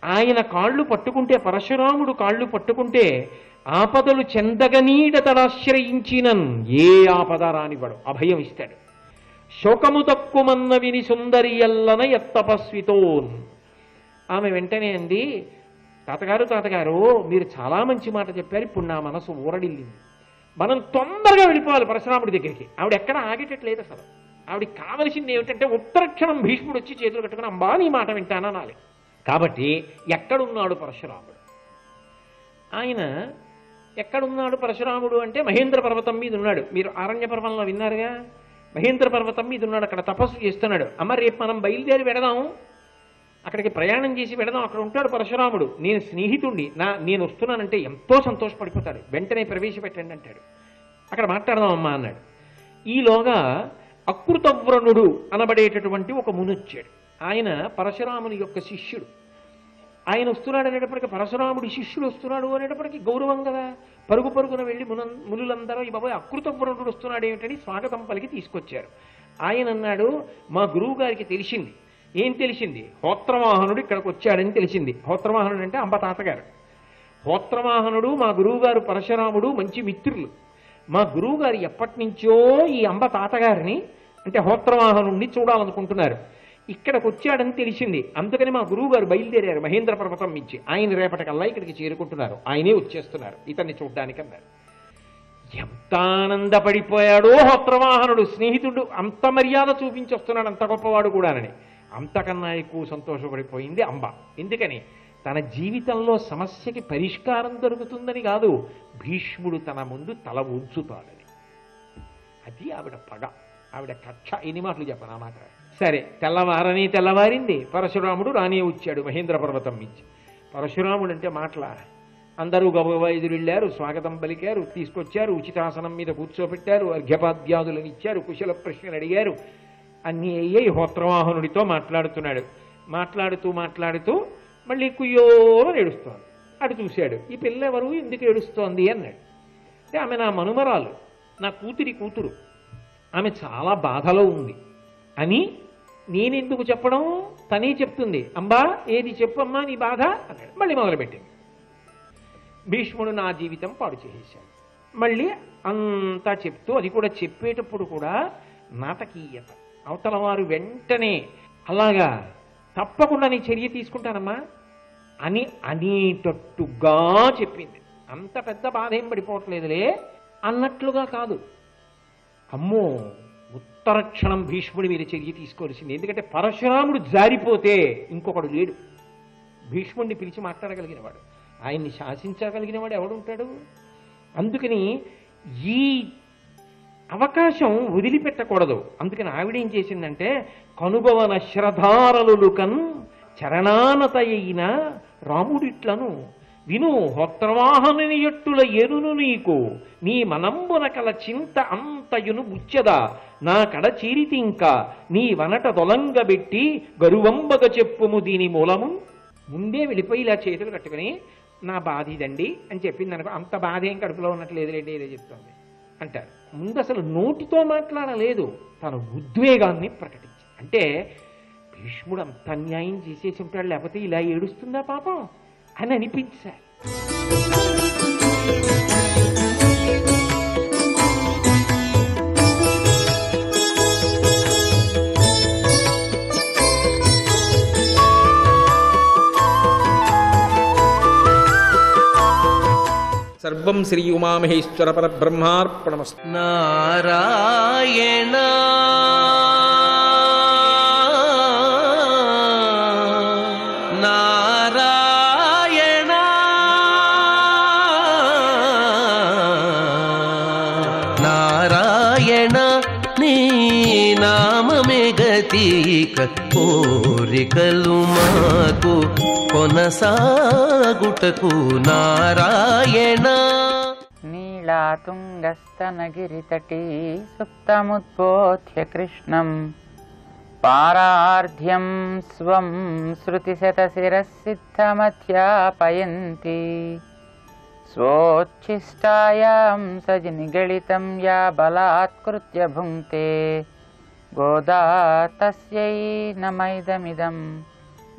ఆయన కాళ్ళు పట్టుకుంటే, పరశురాముడు కాళ్ళు పట్టుకుంటే ఆపదలు చెందగనీడతడాశ్రయించినన్, ఏ ఆపద రానివ్వడు, అభయం ఇస్తాడు. శోకము తక్కుమన్న విని సుందరి ఎల్లన తపస్వితోన్. ఆమె వెంటనే అంది, తాతగారు మీరు చాలా మంచి మాట చెప్పారు, ఇప్పుడు నా మనసు ఊరడిల్లింది, మనం తొందరగా వెళ్ళిపోవాలి పరశురాముడి దగ్గరికి. ఆవిడ ఎక్కడ ఆగేటట్లేదు అసలు. ఆవిడికి కావలసింది ఏమిటంటే ఉత్తరక్షణం భీష్ముడు వచ్చి చేతులు కట్టుకుని అమ్మా నీ మాట వింటాననాలి. కాబట్టి ఎక్కడున్నాడు పరశురాముడు, ఆయన ఎక్కడున్నాడు పరశురాముడు అంటే మహేంద్ర పర్వతం మీద ఉన్నాడు. మీరు ఆరణ్య పర్వంలో విన్నారుగా, మహేంద్ర పర్వతం మీద ఉన్నాడు, అక్కడ తపస్సు చేస్తున్నాడు. అమ్మ రేపు మనం బయలుదేరి వెడదాం, అక్కడికి ప్రయాణం చేసి వెడదాం, అక్కడ ఉంటాడు పరశురాముడు, నేను స్నేహితుడిని, నేను వస్తున్నానంటే ఎంతో సంతోషపడిపోతాడు, వెంటనే ప్రవేశపెట్టండి అంటాడు. అక్కడ మాట్లాడదాం అమ్మా అన్నాడు. ఈలోగా అకృతవ్రణుడు అనబడేటటువంటి ఒక ముని వచ్చాడు. ఆయన పరశురాముని యొక్క శిష్యుడు. ఆయన వస్తున్నాడు అనేటప్పటికీ, పరశురాముడి శిష్యుడు వస్తున్నాడు అనేటప్పటికీ గౌరవం కదా. పరుగున వెళ్ళి మునులందరూ ఈ బాబాయ్ అకృతవ్రణుడు వస్తున్నాడు ఏమిటని స్వాగతం పలికి తీసుకొచ్చారు. ఆయన అన్నాడు, మా గురువు గారికి తెలిసింది. ఏం తెలిసింది? హోత్రవాహనుడు ఇక్కడికి వచ్చాడని తెలిసింది. హోత్రవాహనుడు అంటే అంబ తాతగారు. హోత్రవాహనుడు మా గురువుగారు పరశురాముడు మంచి మిత్రులు. మా గురువుగారు ఎప్పటి నుంచో ఈ అంబ తాతగారిని అంటే హోత్రవాహనుడిని చూడాలనుకుంటున్నారు. ఇక్కడికి వచ్చాడని తెలిసింది. అందుకని మా గురువు గారు బయలుదేరారు మహేంద్ర పర్వతం నుంచి. ఆయన రేపటికల్లా ఇక్కడికి చేరుకుంటున్నారు, ఆయనే వచ్చేస్తున్నారు ఇతన్ని చూడ్డానికి అన్నారు. ఎంత ఆనందపడిపోయాడో హోత్రవాహనుడు. స్నేహితుడు అంత మర్యాద చూపించి వస్తున్నాడు, అంత గొప్పవాడు కూడానని. అంతకన్నా ఎక్కువ సంతోషపడిపోయింది అంబ. ఎందుకని? తన జీవితంలో సమస్యకి పరిష్కారం దొరుకుతుందని కాదు, భీష్ముడు తన ముందు తల ఉంచుతాడని. అది ఆవిడ పగ, ఆవిడ కక్ష. ఎన్ని మాటలు చెప్పను ఆ మాట. సరే, తెల్లవారింది. పరశురాముడు రానే వచ్చాడు మహేంద్ర పర్వతం నుంచి. పరశురాముడు అంటే మాటల. అందరూ గబగబా ఎదురెళ్ళారు, స్వాగతం పలికారు, తీసుకొచ్చారు, ఉచితాసనం మీద కూర్చోబెట్టారు, అర్ఘ్యపాద్యాదులను ఇచ్చారు, కుశల ప్రశ్నలు అడిగారు. అన్నీ అయ్యాయి. హోత్రవాహనుడితో మాట్లాడుతున్నాడు. మాట్లాడుతూ మళ్ళీ కుయ్యోని ఏడుస్తోంది. అటు చూశాడు. ఈ పిల్ల ఎవరు, ఎందుకు ఏడుస్తోంది అన్నాడు. అంటే ఆమె నా మనుమరాలు, నా కూతురు, ఆమె చాలా బాధలో ఉంది అని నేనెందుకు చెప్పడం, తనే చెప్తుంది. అంబా ఏది చెప్పమ్మా నీ బాధ అన్నాడు. మళ్ళీ మొదలుపెట్టింది. భీష్ముడు నా జీవితం పాడు చేసేశాడు. మళ్ళీ అంతా చెప్తూ, అది కూడా చెప్పేటప్పుడు కూడా నాటకీయత. అవతల వారు వెంటనే అలాగా తప్పకుండా నీ చర్య తీసుకుంటానమ్మా అని అనేటట్టుగా చెప్పింది. అంత పెద్ద బాధ ఏం పడిపోవట్లేదులే అన్నట్లుగా కాదు. అమ్మో, ఉత్తర క్షణం భీష్ముడి మీద చర్య తీసుకోవాల్సింది. ఎందుకంటే పరశురాముడు జారిపోతే ఇంకొకడు లేడు భీష్ముడిని పిలిచి మాట్లాడగలిగినవాడు, ఆయన్ని శాసించగలిగినవాడు ఎవడుంటాడు. అందుకని ఈ అవకాశం వదిలిపెట్టకూడదు. అందుకని ఆవిడేం చేసిందంటే, కనుగొవన శ్రధారలుకన్ చరణానతయైన రాముడిట్లను విను హోత్రవాహనుని ఎట్టుల ఎరును నీకు నీ మనంబున కల చింత అంతయును బుచ్చదా నా కడ చీరితి ఇంకా నీ వనట దొలంగబెట్టి గరువంబగ చెప్పుము దీని మూలము. ముందే వెళ్ళిపోయి ఇలా చేతులు కట్టుకుని నా బాధ ఇదండి అని చెప్పింది అనుకో, అంత బాధ ఏం కడుపులో ఉన్నట్లేదులేండి ఏదో చెప్తుంది అంటారు. ముందు అసలు నోటితో మాట్లాడలేదు, తన ఉద్వేగాన్ని ప్రకటించి. అంటే భీష్ముడు అంత అన్యాయం చేసేసి ఉంటాడు, లేకపోతే ఇలా ఏడుస్తుందా పాపం అని అనిపించాలి. సర్వం శ్రీ ఉమామహేశ్వర పరబ్రహ్మార్పణమస్తు. నారాయణ నారాయణ నారాయణ నీ నామమే గతిక కోరికలు మాకు కొనసాగుటకు నారాయణ. నీళాతుంగస్తనగిరితటీ సుప్తముద్బోధ్య కృష్ణం పారార్ధ్యం స్వం శృతిశతశిరసిద్ధమధ్యాపయంతి స్వోచ్ఛిష్టాయాం సజనిగళితం యా బలాత్కృత్య భుంక్తే గోదా తస్యై నమైదమిదం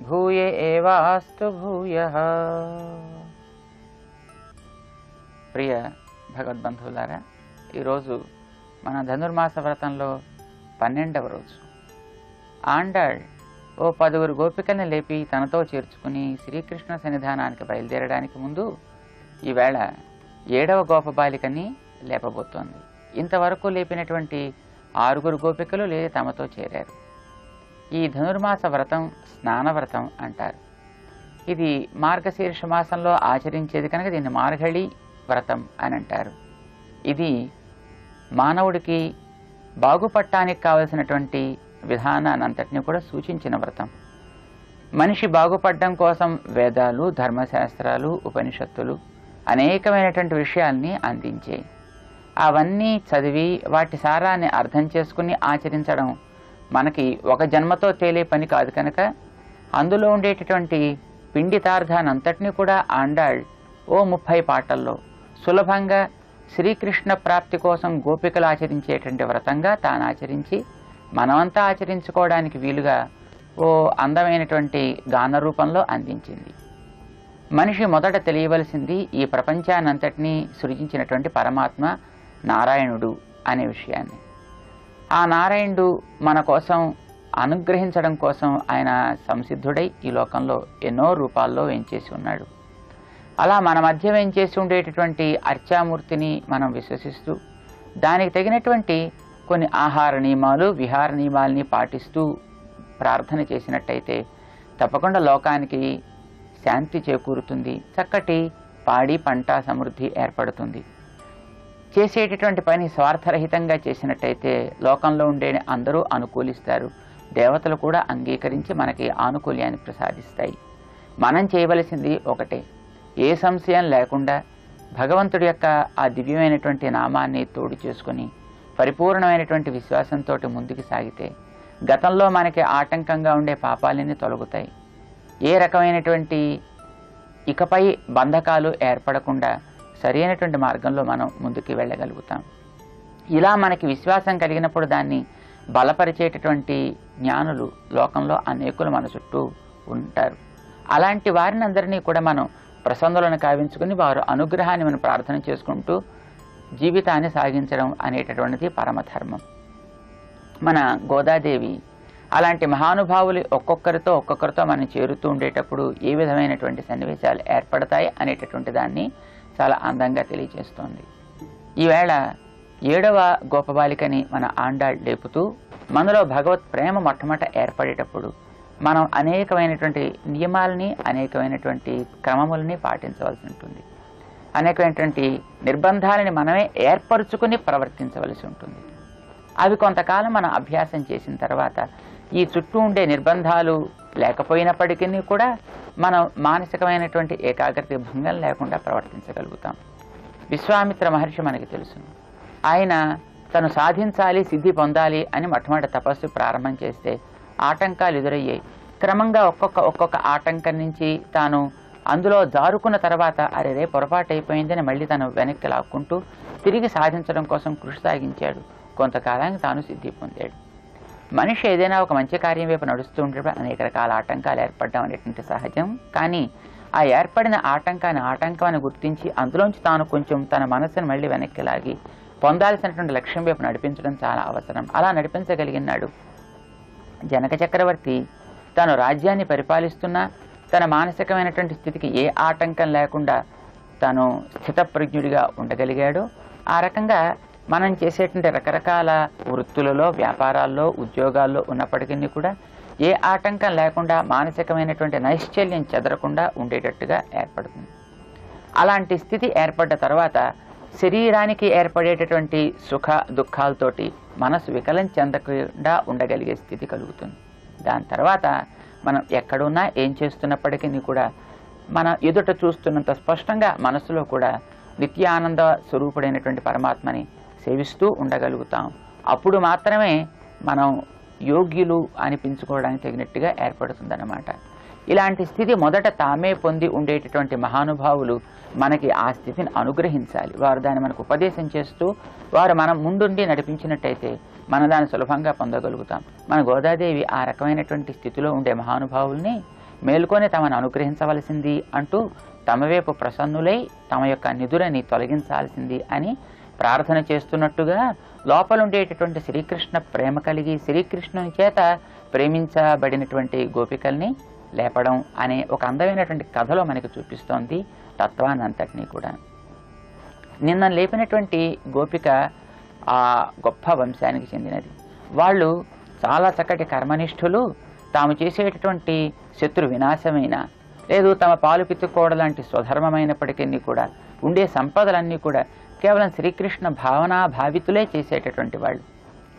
భూయ ఏవాస్తు భూయః. ప్రియ భగవద్బంధువులారా, ఈరోజు మన ధనుర్మాస వ్రతంలో 12వ రోజు. ఆండాళ్ ఓ 10 గోపికల్ని లేపి తనతో చేర్చుకుని శ్రీకృష్ణ సన్నిధానానికి బయలుదేరడానికి ముందు ఈవేళ 7వ గోపబాలికని లేపబోతోంది. ఇంతవరకు లేపినటువంటి 6 గోపికలు తమతో చేరారు. ఈ ధనుర్మాస వ్రతం స్నానవ్రతం అంటారు. ఇది మార్గశీర్ష మాసంలో ఆచరించేది కనుక దీన్ని మార్గళి వ్రతం అని అంటారు. ఇది మానవుడికి బాగుపడటానికి కావలసినటువంటి విధానాన్నంతటినీ కూడా సూచించిన వ్రతం. మనిషి బాగుపడడం కోసం వేదాలు, ధర్మశాస్త్రాలు, ఉపనిషత్తులు అనేకమైనటువంటి విషయాల్ని అందించాయి. అవన్నీ చదివి వాటి సారాన్ని అర్థం చేసుకుని ఆచరించడం మనకి ఒక జన్మతో తేలే పని కాదు కనుక అందులో ఉండేటటువంటి పిండితార్థానంతటినీ కూడా ఆండాళ్ ఓ 30 పాటల్లో సులభంగా శ్రీకృష్ణ ప్రాప్తి కోసం గోపికలు ఆచరించేటువంటి వ్రతంగా తాను ఆచరించి మనమంతా ఆచరించుకోవడానికి వీలుగా ఓ అందమైనటువంటి గాన రూపంలో అందించింది. మనిషి మొదట తెలియవలసింది ఈ ప్రపంచాన్నంతటినీ సృజించినటువంటి పరమాత్మ నారాయణుడు అనే విషయాన్ని. ఆ నారాయణుడు మన కోసం అనుగ్రహించడం కోసం ఆయన సంసిద్ధుడై ఈ లోకంలో ఎన్నో రూపాల్లో వేంచేసి ఉన్నాడు. అలా మన మధ్య వేంచేసి ఉండేటటువంటి అర్చామూర్తిని మనం విశ్వసిస్తూ దానికి తగినటువంటి కొన్ని ఆహార నియమాలు, విహార నియమాలని పాటిస్తూ ప్రార్థన చేసినట్టయితే తప్పకుండా లోకానికి శాంతి చేకూరుతుంది, చక్కటి పాడి పంట సమృద్ధి ఏర్పడుతుంది. చేసేటటువంటి పని స్వార్థరహితంగా చేసినట్టయితే లోకంలో ఉండే అందరూ అనుకూలిస్తారు, దేవతలు కూడా అంగీకరించి మనకి ఆనుకూల్యాన్ని ప్రసాదిస్తాయి. మనం చేయవలసింది ఒకటే, ఏ సంశయం లేకుండా భగవంతుడి యొక్క ఆ దివ్యమైనటువంటి నామాన్ని తోడు చేసుకుని పరిపూర్ణమైనటువంటి విశ్వాసంతో ముందుకు సాగితే గతంలో మనకి ఆటంకంగా ఉండే పాపాలన్నీ తొలగుతాయి. ఏ రకమైనటువంటి ఇకపై బంధకాలు ఏర్పడకుండా సరైనటువంటి మార్గంలో మనం ముందుకు వెళ్ళగలుగుతాం. ఇలా మనకి విశ్వాసం కలిగినప్పుడు దాన్ని బలపరిచేటటువంటి జ్ఞానులు లోకంలో అనేకులు మన చుట్టూ ఉంటారు. అలాంటి వారిని అందరినీ కూడా మనం ప్రసన్నులను కావించుకుని వారు అనుగ్రహాన్ని మనం ప్రార్థన చేసుకుంటూ జీవితాన్ని సాగించడం అనేటటువంటిది పరమధర్మం. మన గోదాదేవి అలాంటి మహానుభావులు ఒక్కొక్కరితో మనం చేరుతూ ఉండేటప్పుడు ఏ విధమైనటువంటి సన్నివేశాలు ఏర్పడతాయి అనేటటువంటి దాన్ని చాలా అందంగా తెలియజేస్తోంది. ఈవేళ 7వ గోపబాలికని మన ఆండాళ్ లేపుతూ మనలో భగవత్ ప్రేమ మొట్టమొదట ఏర్పడేటప్పుడు మనం అనేకమైనటువంటి నియమాలని, అనేకమైనటువంటి క్రమములని పాటించవలసి ఉంటుంది. అనేకమైనటువంటి నిర్బంధాలని మనమే ఏర్పరచుకుని ప్రవర్తించవలసి ఉంటుంది. అవి కొంతకాలం మనం అభ్యాసం చేసిన తర్వాత ఈ చుట్టూ ఉండే నిర్బంధాలు లేకపోయినప్పటికీ కూడా మనం మానసికమైనటువంటి ఏకాగ్రత భంగం లేకుండా ప్రవర్తించగలుగుతాం. విశ్వామిత్ర మహర్షి మనకి తెలుసు, ఆయన తను సాధించాలి, సిద్ధి పొందాలి అని మొట్టమొదటి తపస్సు ప్రారంభం చేస్తే ఆటంకాలు ఎదురయ్యాయి. క్రమంగా ఒక్కొక్క ఆటంకం నుంచి తాను అందులో జారుకున్న తర్వాత అరే పొరపాటు అయిపోయిందని మళ్ళీ తను వెనక్కి లాక్కుంటూ తిరిగి సాధించడం కోసం కృషి సాగించాడు. కొంతకాలానికి తాను సిద్ధి పొందాడు. మనిషి ఏదైనా ఒక మంచి కార్యం వైపు నడుస్తూ ఉండేటప్పుడు అనేక రకాల ఆటంకాలు ఏర్పడడం అనేటువంటి సహజం. కానీ ఆ ఏర్పడిన ఆటంకం అని గుర్తించి అందులోంచి తాను కొంచెం తన మనసును మళ్ళీ వెనక్కి లాగి పొందాల్సినటువంటి లక్ష్యం వైపు నడిపించడం చాలా అవసరం. అలా నడిపించగలిగినాడు జనక చక్రవర్తి. తాను రాజ్యాన్ని పరిపాలిస్తున్నా తన మానసికమైనటువంటి స్థితికి ఏ ఆటంకం లేకుండా తాను స్థితప్రజ్ఞుడిగా ఉండగలిగాడు. ఆ రకంగా మనం చేసేటువంటి రకరకాల వృత్తులలో, వ్యాపారాల్లో, ఉద్యోగాల్లో ఉన్నప్పటికీ కూడా ఏ ఆటంకం లేకుండా మానసికమైనటువంటి నైశ్చల్యం చెదరకుండా ఉండేటట్టుగా ఏర్పడుతుంది. అలాంటి స్థితి ఏర్పడ్డ తర్వాత శరీరానికి ఏర్పడేటటువంటి సుఖ దుఃఖాలతోటి మనసు వికలం చెందకుండా ఉండగలిగే స్థితి కలుగుతుంది. దాని తర్వాత మనం ఎక్కడున్నా ఏం చేస్తున్నప్పటికీ కూడా మన ఎదుట చూస్తున్నంత స్పష్టంగా మనసులో కూడా నిత్యానంద స్వరూపుడైనటువంటి పరమాత్మని సేవిస్తూ ఉండగలుగుతాం. అప్పుడు మాత్రమే మనం యోగ్యులు అనిపించుకోవడానికి తగినట్టుగా ఏర్పడుతుందన్నమాట. ఇలాంటి స్థితి మొదట తామే పొంది ఉండేటటువంటి మహానుభావులు మనకి ఆ స్థితిని అనుగ్రహించాలి. వారు దాన్ని మనకు ఉపదేశం చేస్తూ వారు మనం ముందుండి నడిపించినట్టయితే మన దాన్ని సులభంగా పొందగలుగుతాం. మన గోదాదేవి ఆ రకమైనటువంటి స్థితిలో ఉండే మహానుభావుల్ని మేల్కొని తమను అనుగ్రహించవలసింది అంటూ తమ వైపు ప్రసన్నులై తమ యొక్క నిధులని తొలగించాల్సింది అని ప్రార్థన చేస్తున్నట్టుగా లోపల ఉండేటటువంటి శ్రీకృష్ణ ప్రేమ కలిగి శ్రీకృష్ణుని చేత ప్రేమించబడినటువంటి గోపికల్ని లేపడం అనే ఒక అందమైనటువంటి కథలో మనకి చూపిస్తోంది తత్వానంతటినీ కూడా. నిన్న లేపినటువంటి గోపిక ఆ గొప్ప వంశానికి చెందినది. వాళ్ళు చాలా చక్కటి కర్మనిష్ఠులు. తాము చేసేటటువంటి శత్రు వినాశమైన లేదు తమ పాలు పిత్తుకోవడం లాంటి స్వధర్మమైనప్పటికీ కూడా ఉండే సంపదలన్నీ కూడా కేవలం శ్రీకృష్ణ భావనా భావితులే చేసేటటువంటి వాళ్ళు.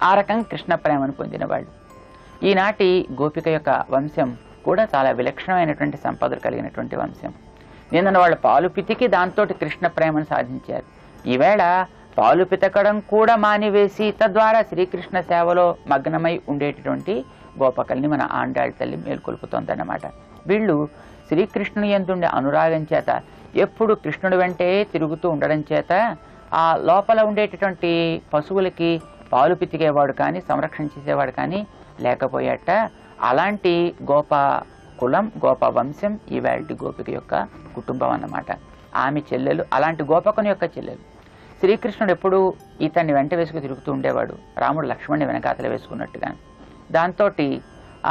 ఆ రకంగా కృష్ణ ప్రేమను పొందిన వాళ్ళు. ఈనాటి గోపిక యొక్క వంశం కూడా చాలా విలక్షణమైనటువంటి సంపదలు కలిగినటువంటి వంశం. నిన్న వాళ్ళు పాలు పితికి దాంతో కృష్ణ ప్రేమను సాధించారు. ఈవేళ పాలు పితకడం కూడా మానివేసి తద్వారా శ్రీకృష్ణ సేవలో మగ్నమై ఉండేటటువంటి గోపకల్ని మన ఆండాళ్ తల్లి మేల్కొల్పుతోందన్నమాట. వీళ్ళు శ్రీకృష్ణుని యందుండే అనురాగం చేత ఎప్పుడు కృష్ణుడి వెంటే తిరుగుతూ ఉండడం చేత ఆ లోపల ఉండేటటువంటి పశువులకి పాలు పితికేవాడు కానీ సంరక్షణ చేసేవాడు కానీ లేకపోయాట. అలాంటి గోప కులం, గోప వంశం ఈవేళ గోపిక యొక్క కుటుంబం అన్నమాట. ఆమె చెల్లెలు, అలాంటి గోపకుని యొక్క చెల్లెలు. శ్రీకృష్ణుడు ఎప్పుడు ఇతన్ని వెంట వేసుకు తిరుగుతూ ఉండేవాడు. రాముడు లక్ష్మణుని వెనకాతల వేసుకున్నట్టుగా. దాంతో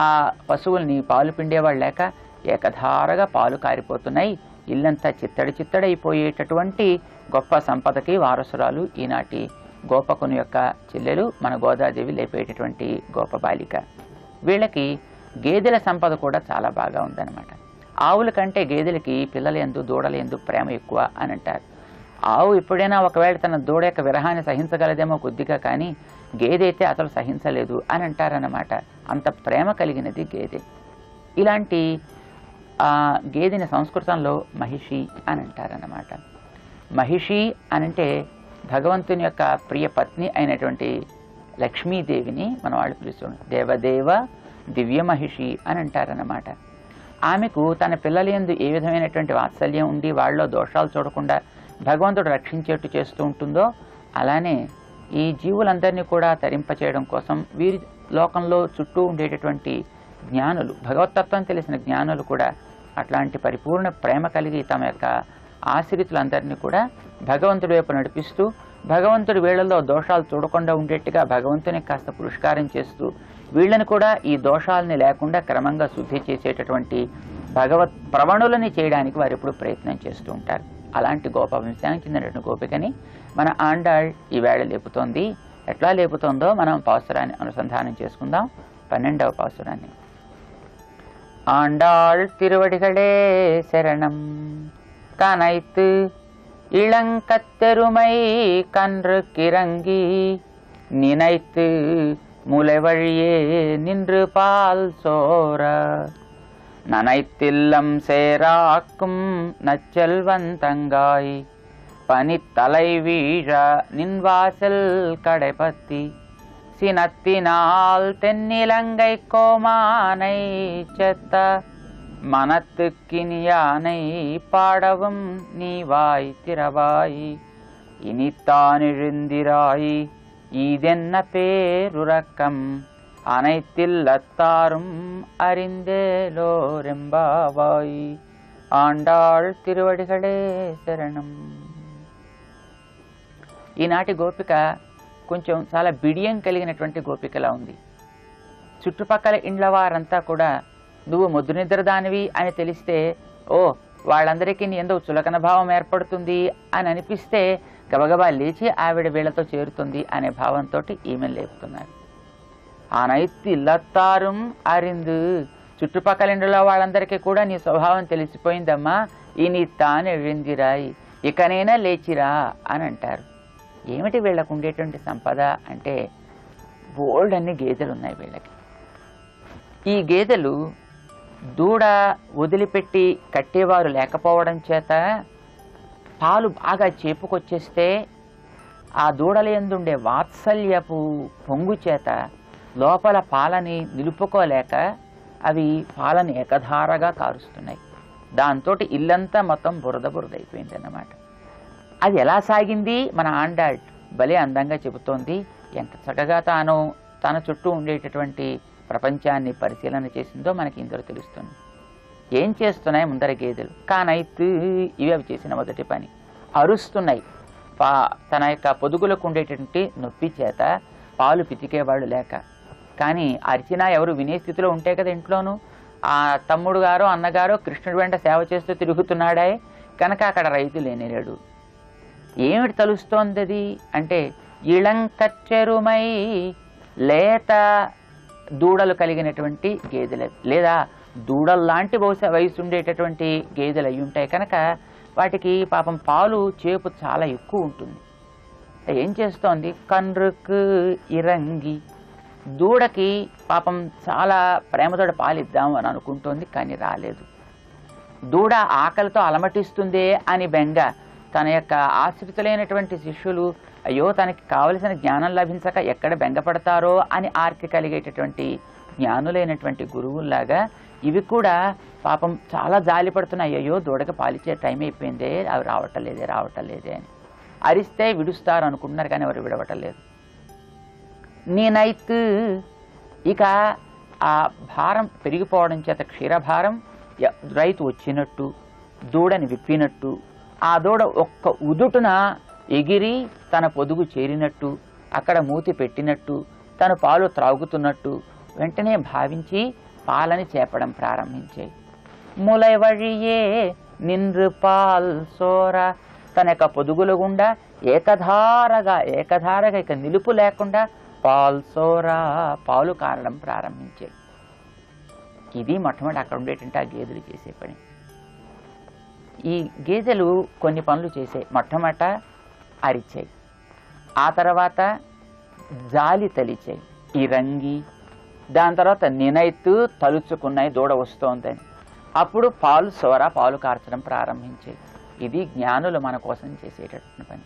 ఆ పశువుల్ని పాలు పిండేవాళ్ళు లేక ఏకధారగా పాలు కారిపోతున్నాయి. ఇల్లంతా చిత్తడిపోయేటటువంటి గొప్ప సంపదకి వారసురాలు ఈనాటి గోపకుని యొక్క చెల్లెలు మన గోదాదేవి లేపేటటువంటి గోప బాలిక. వీళ్ళకి గేదెల సంపద కూడా చాలా బాగా ఉందన్నమాట. ఆవుల కంటే గేదెలకి పిల్లల యందు దూడల యందు ప్రేమ ఎక్కువ అని అంటారు. ఆవు ఎప్పుడైనా ఒకవేళ తన దూడ యొక్క విరహాన్ని సహించగలదేమో కొద్దిగా, కానీ గేదె అయితే అసలు సహించలేదు అని అంటారన్నమాట. అంత ప్రేమ కలిగినది గేదె. ఇలాంటి గేదెని సంస్కృతంలో మహిషి అని అంటారన్నమాట. మహిషి అనంటే భగవంతుని యొక్క ప్రియ పత్ని అయినటువంటి లక్ష్మీదేవిని మన వాళ్ళు పిలుస్తుంటారు. దేవదేవ దివ్య మహిషి అని అంటారన్నమాట. ఆమెకు తన పిల్లల యందు ఏ విధమైనటువంటి వాత్సల్యం ఉండి వాళ్ళలో దోషాలు చూడకుండా భగవంతుడు రక్షించేట్టు చేస్తూ ఉంటుందో, అలానే ఈ జీవులందరినీ కూడా తరింపచేయడం కోసం వీరి లోకంలో చుట్టూ ఉండేటటువంటి జ్ఞానులు, భగవతత్వం తెలిసిన జ్ఞానులు కూడా అట్లాంటి పరిపూర్ణ ప్రేమ కలిగి తమ యొక్క ఆశ్రితులందరినీ కూడా భగవంతుడి వైపు నడిపిస్తూ, భగవంతుడి వీళ్లలో దోషాలు చూడకుండా ఉండేట్టుగా భగవంతునికి కాస్త పురస్కారం చేస్తూ, వీళ్ళని కూడా ఈ దోషాలని లేకుండా క్రమంగా శుద్ధి చేసేటటువంటి భగవత్ ప్రవణులని చేయడానికి వారు ఎప్పుడు ప్రయత్నం చేస్తూ ఉంటారు. అలాంటి గోప వంశానికి చెందినటువంటి గోపికని మన ఆండాళ్ ఈవేళ లేపుతోంది. ఎట్లా లేపుతోందో మనం పాసురాన్ని అనుసంధానం చేసుకుందాం. 12వ పాసురాన్ని. ஆண்டாள் திருவடிகளே சரணம். கனைத்து இளங்கத்தெருமை கன்று கிறங்கி நினைத்து முலை வழியே நின்று பால் சோர நனைத்தில்லம் சேராக்கும் நச்செல்வந்தங்காய் பனித்தலை வீழ நின்வாசல் கடைபத்தி சினத்தினால் தென்னிலங்கை கோமானை செத்த மனத்துக்கினியானை பாடவும் நீவாய் திறவாய் இனித்தானெழுந்திராய் ஈதென்ன பேருறக்கம் அனைத்தில்லத்தாரும் அறிந்தேலோரெம்பாவாய். ఆండాళ్ తిరువడిగడే శరణం. ఈనాటి గోపిక కొంచెం చాలా బిడియం కలిగినటువంటి గోపికలా ఉంది. చుట్టుపక్కల ఇండ్ల వారంతా కూడా నువ్వు ముద్దు నిద్రదానివి అని తెలిస్తే ఓ వాళ్ళందరికీ నీ ఎందుకు చులకన భావం ఏర్పడుతుంది అని అనిపిస్తే గబగబా లేచి ఆవిడ వీళ్లతో చేరుతుంది అనే భావంతో ఈమెను లేపుతున్నారు. ఆనైతి ఇల్లత్తారుం అరిందు, చుట్టుపక్కల ఇండ్ల వాళ్ళందరికీ కూడా నీ స్వభావం తెలిసిపోయిందమ్మా, ఈ నీ తాను ఎళ్ళిందిరాయి, ఇకనైనా లేచిరా అని అంటారు. ఏమిటి వీళ్ళకు ఉండేటువంటి సంపద అంటే బోల్డ్ అన్ని గేదెలు ఉన్నాయి వీళ్ళకి. ఈ గేదెలు దూడ వదిలిపెట్టి కట్టేవారు లేకపోవడం చేత పాలు బాగా చేపుకొచ్చేస్తే ఆ దూడల యందుండే వాత్సల్యపు పొంగు చేత లోపల పాలని నిలుపుకోలేక అవి పాలని ఏకధారగా కారుస్తున్నాయి. దాంతో ఇల్లంతా మొత్తం బురద బురదైపోయింది అన్నమాట. అది ఎలా సాగింది మన ఆండాళ్ భలే అందంగా చెబుతోంది. ఎంత చక్కగా తాను తన చుట్టూ ఉండేటటువంటి ప్రపంచాన్ని పరిశీలన చేసిందో మనకి ఇందులో తెలుస్తుంది. ఏం చేస్తున్నాయి ముందర గేదెలు? కానైతు, ఇవి అవి చేసిన మొదటి పని. అరుస్తున్నాయి. తన యొక్క పొదుగులకు ఉండేటటువంటి నొప్పి చేత పాలు పితికేవాళ్ళు లేక. కానీ అరిచినా ఎవరు వినే స్థితిలో ఉంటే కదా ఇంట్లోనూ. ఆ తమ్ముడు గారో అన్నగారో కృష్ణుడి వెంట సేవ చేస్తూ తిరుగుతున్నాడే కనుక అక్కడ రైతు లేనిలేడు. ఏమిటి తలుస్తోంది అది అంటే ఇళంకచ్చెరుమై, లేత దూడలు కలిగినటువంటి గేదెలు, లేదా దూడల్లాంటి బహుశా వయసు ఉండేటటువంటి గేదెలు అయి ఉంటాయి కనుక వాటికి పాపం పాలు చేపు చాలా ఎక్కువ ఉంటుంది. ఏం చేస్తోంది? కన్రుకు ఇరంగి, దూడకి పాపం చాలా ప్రేమతోడ పాలిద్దాం అని అనుకుంటోంది, కానీ రాలేదు. దూడ ఆకలితో అలమటిస్తుందే అని బెంగ. తన యొక్క ఆశ్రితులైనటువంటి శిష్యులు అయ్యో తనకి కావలసిన జ్ఞానం లభించక ఎక్కడ బెంగపడతారో అని ఆర్తి కలిగేటటువంటి జ్ఞానులైనటువంటి గురువుల్లాగా ఇవి కూడా పాపం చాలా జాలి పడుతున్నాయి. అయ్యో దూడకి పాలిచ్చే టైం అయిపోయిందే, అవి రావటలేదే అని అరిస్తే విడుస్తారు అనుకుంటున్నారు, కానీ ఎవరు విడవటలేదు. నేనైతు ఇక ఆ భారం పెరిగిపోవడం చేత క్షీరభారం రైతు వచ్చినట్టు దూడని విప్పినట్టు ఆ దూడ ఒక్క ఉదుటున ఎగిరి తన పొదుగు చేరినట్టు, అక్కడ మూతి పెట్టినట్టు, తను పాలు త్రాగుతున్నట్టు, వెంటనే భావించి పాలని చేపడం ప్రారంభించాయి. ములై వழிయే నిన్ను పాల్ సోర, తన యొక్క పొదుగుల గుండా ఏకధారగా ఇక నిలుపు లేకుండా పాల్ సోరా పాలు కారడం ప్రారంభించాయి. ఇది మొట్టమొదటి అక్కడ ఉండేటంటే ఆ గేదెలు చేసే పని. ఈ గేదెలు కొన్ని పనులు చేసాయి. మొట్టమొదట అరిచాయి, ఆ తర్వాత జాలి తలిచాయి, ఈ రంగి, దాని తర్వాత నినైతు తలుచుకున్నాయి దూడ వస్తోందని. అప్పుడు పాలు సోర పాలు కార్చడం ప్రారంభించాయి. ఇది జ్ఞానులు మన కోసం చేసేటటువంటి పని.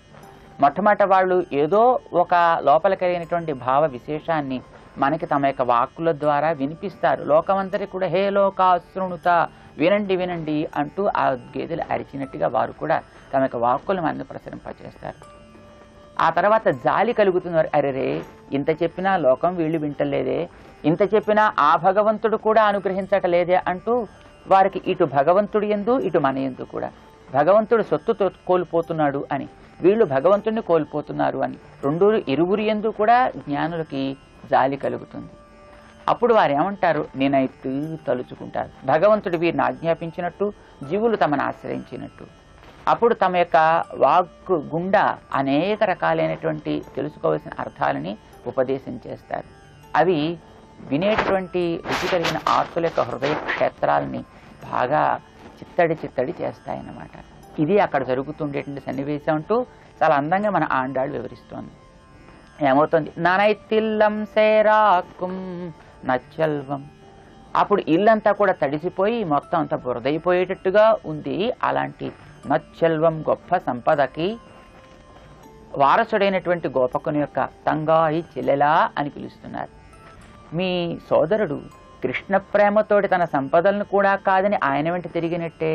మొట్టమొదట వాళ్ళు ఏదో ఒక లోపల కలిగినటువంటి భావ విశేషాన్ని మనకి తమ యొక్క వాక్కుల ద్వారా వినిపిస్తారు. లోకమంతటి కూడా హే లోకా శృణుత, వినండి వినండి అంటూ ఆ గేదెలు అరిచినట్టుగా వారు కూడా తమ యొక్క వాక్కులు మనల్ని ప్రసరింపచేస్తారు. ఆ తర్వాత జాలి కలుగుతున్నారు. అరెరే, ఇంత చెప్పినా లోకం వీళ్ళు వింటలేదే, ఇంత చెప్పినా ఆ భగవంతుడు కూడా అనుగ్రహించటలేదే అంటూ వారికి ఇటు భగవంతుడి యందు ఇటు మన యందు కూడా భగవంతుడు సొత్తు కోల్పోతున్నాడు అని, వీళ్ళు భగవంతుడిని కోల్పోతున్నారు అని ఇరువురి యందు కూడా జ్ఞానులకి జాలి కలుగుతుంది. అప్పుడు వారు ఏమంటారు? నేనైతే తలుచుకుంటారు. భగవంతుడు వీరిని ఆజ్ఞాపించినట్టు, జీవులు తమను ఆశ్రయించినట్టు. అప్పుడు తమ యొక్క వాక్కు గుండా అనేక రకాలైనటువంటి తెలుసుకోవాల్సిన అర్థాలని ఉపదేశం చేస్తారు. అవి వినేటువంటి రుచి కలిగిన ఆర్తుల యొక్క హృదయ క్షేత్రాలని బాగా చిత్తడి చేస్తాయన్నమాట. ఇది అక్కడ జరుగుతుండేటువంటి సన్నివేశం అంటూ చాలా అందంగా మన ఆండాళ్ళు వివరిస్తోంది. ఏమవుతుంది? ననైతిల్లం సేరాకుం నచ్చల్వం. అప్పుడు ఇల్లంతా కూడా తడిసిపోయి మొత్తం అంతా బురదైపోయేటట్టుగా ఉంది. అలాంటి నచ్చల్వం గొప్ప సంపదకి వారసుడైనటువంటి గోపకుని యొక్క తంగాయి చెల్లెలా అని పిలుస్తున్నారు. మీ సోదరుడు కృష్ణ ప్రేమతోటి తన సంపదలను కూడా కాదని ఆయన వెంట తిరిగినట్టే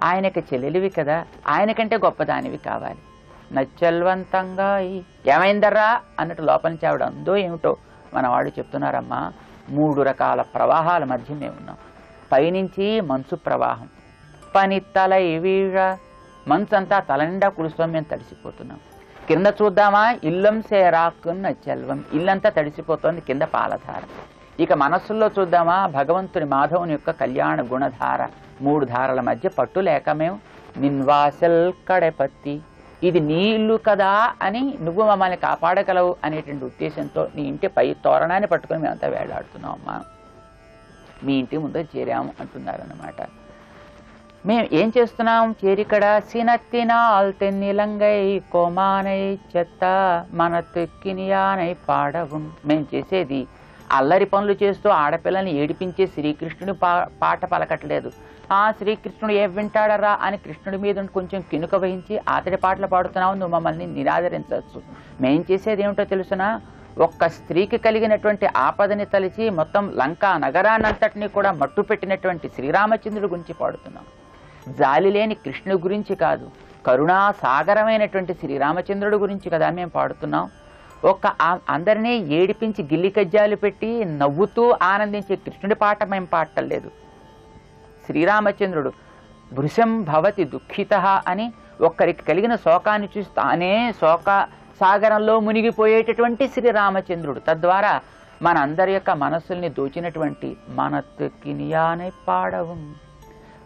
ఆయనకి చెల్లెలివి కదా, ఆయనకంటే గొప్పదానివి కావాలి. నచ్చల్వంతంగా ఏమైందర్రా అన్నట్టు లోపల నుంచి ఆవిడ అందో ఏమిటో మన వాళ్ళు చెప్తున్నారమ్మా. 3 రకాల ప్రవాహాల మధ్య మేము ఉన్నాం. పైనుంచి మంచు ప్రవాహం, పని తల వీഴ, మంచు అంతా తల నిండా కురుస్తాం, మేము తడిసిపోతున్నాం. కింద చూద్దామా, ఇల్లం సేరాకు నచ్చల్వం, ఇల్లంతా తడిసిపోతోంది, కింద పాలధార. ఇక మనస్సుల్లో చూద్దామా, భగవంతుని మాధవుని యొక్క కళ్యాణ గుణధార, 3 ధారల మధ్య పట్టు లేక మేము నిన్వాసల్ కడపత్తి, ఇది నీ ఇల్లు కదా అని నువ్వు మమ్మల్ని కాపాడగలవు అనేటువంటి ఉద్దేశంతో నీ ఇంటి పై తోరణాన్ని పట్టుకొని మేమంతా వేలాడుతున్నాం అమ్మా, మీ ఇంటి ముందు చేరాము అంటున్నారన్నమాట. మేము ఏం చేస్తున్నాం? చేరికడ సినత్తినాల్ తెన్నిలంగై కోమానై చెత్త మన తెక్కినియానై పాడవు. మేము చేసేది అల్లరి పనులు చేస్తూ ఆడపిల్లల్ని ఏడిపించే శ్రీకృష్ణుడి పాట పలకట్లేదు. ఆ శ్రీకృష్ణుడు ఏం వింటాడరా అని కృష్ణుడి మీద కొంచెం కినుక వహించి అతడి పాటలు పాడుతున్నావు, నువ్వు మమ్మల్ని నిరాదరించవచ్చు. మేం చేసేది ఏమిటో తెలుసునా? ఒక్క స్త్రీకి కలిగినటువంటి ఆపదని తలిచి మొత్తం లంకా నగరాన్నంతటినీ కూడా మట్టు పెట్టినటువంటి శ్రీరామచంద్రుడి గురించి పాడుతున్నాం. జాలి లేని కృష్ణుడి గురించి కాదు, కరుణా సాగరమైనటువంటి శ్రీరామచంద్రుడి గురించి కదా మేము పాడుతున్నాం. అందరినీ ఏడిపించి గిల్లి కజ్జాలు పెట్టి నవ్వుతూ ఆనందించే కృష్ణుడి పాట మేము పాడటలేదు. శ్రీరామచంద్రుడు భృశం భవతి దుఃఖిత అని ఒక్కరికి కలిగిన శోకాన్ని చూసి తానే శోక సాగరంలో మునిగిపోయేటటువంటి శ్రీరామచంద్రుడు. తద్వారా మన అందరి యొక్క మనస్సుల్ని దోచినటువంటి మనత్కినియానై పాడవు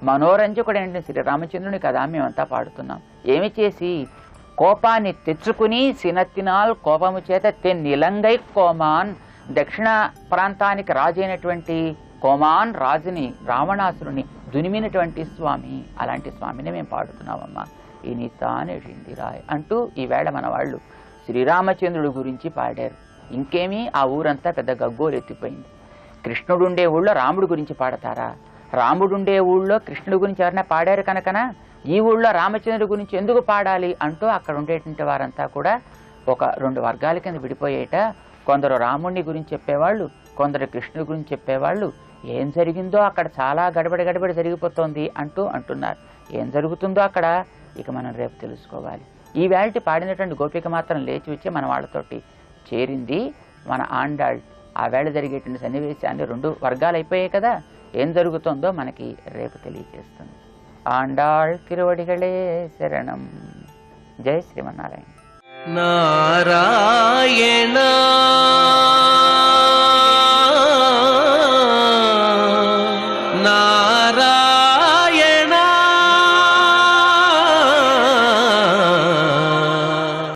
మనోరంజకుడైన శ్రీరామచంద్రుని కదా మేమంతా పాడుతున్నాం. ఏమి చేసి? కోపాన్ని తెచ్చుకుని సినత్తినాల్ కోపము చేత తెన్నిలంగై కోమాన్, దక్షిణ ప్రాంతానికి రాజైనటువంటి కోమాన్ రాజుని, రావణాసురుని దునిమినటువంటి స్వామి, అలాంటి స్వామిని మేము పాడుతున్నామమ్మా. ఈ తానేషిందిరాయ్ అంటూ ఈవేళ మన వాళ్ళు శ్రీరామచంద్రుడి గురించి పాడారు. ఇంకేమీ ఆ ఊరంతా పెద్ద గగ్గోలెత్తిపోయింది. కృష్ణుడుండే ఊళ్ళో రాముడి గురించి పాడతారా? రాముడుండే ఊళ్ళో కృష్ణుడి గురించి ఎవరైనా పాడారు కనుకనా ఈ ఊళ్ళో రామచంద్రుడి గురించి ఎందుకు పాడాలి అంటూ అక్కడ ఉండేటువంటి వారంతా కూడా ఒక 2 వర్గాల కింద విడిపోయేట. కొందరు రాముడిని గురించి చెప్పేవాళ్ళు, కొందరు కృష్ణుడి గురించి చెప్పేవాళ్ళు. ఏం జరిగిందో అక్కడ చాలా గడబడి జరిగిపోతోంది అంటున్నారు. ఏం జరుగుతుందో అక్కడ ఇక మనం రేపు తెలుసుకోవాలి. ఈ వేళటి పాడినటువంటి గోపిక మాత్రం లేచి వచ్చి మన వాళ్ళతోటి చేరింది. మన ఆండాళ్ ఆ వేళ జరిగేటువంటి సన్నివేశాన్ని 2 వర్గాలు అయిపోయాయి కదా, ఏం జరుగుతుందో మనకి రేపు తెలియజేస్తుంది. ఆండాళ్ తిరువడిగళే శరణం. జై శ్రీమన్నారాయణ. నారాయణ నారాయణ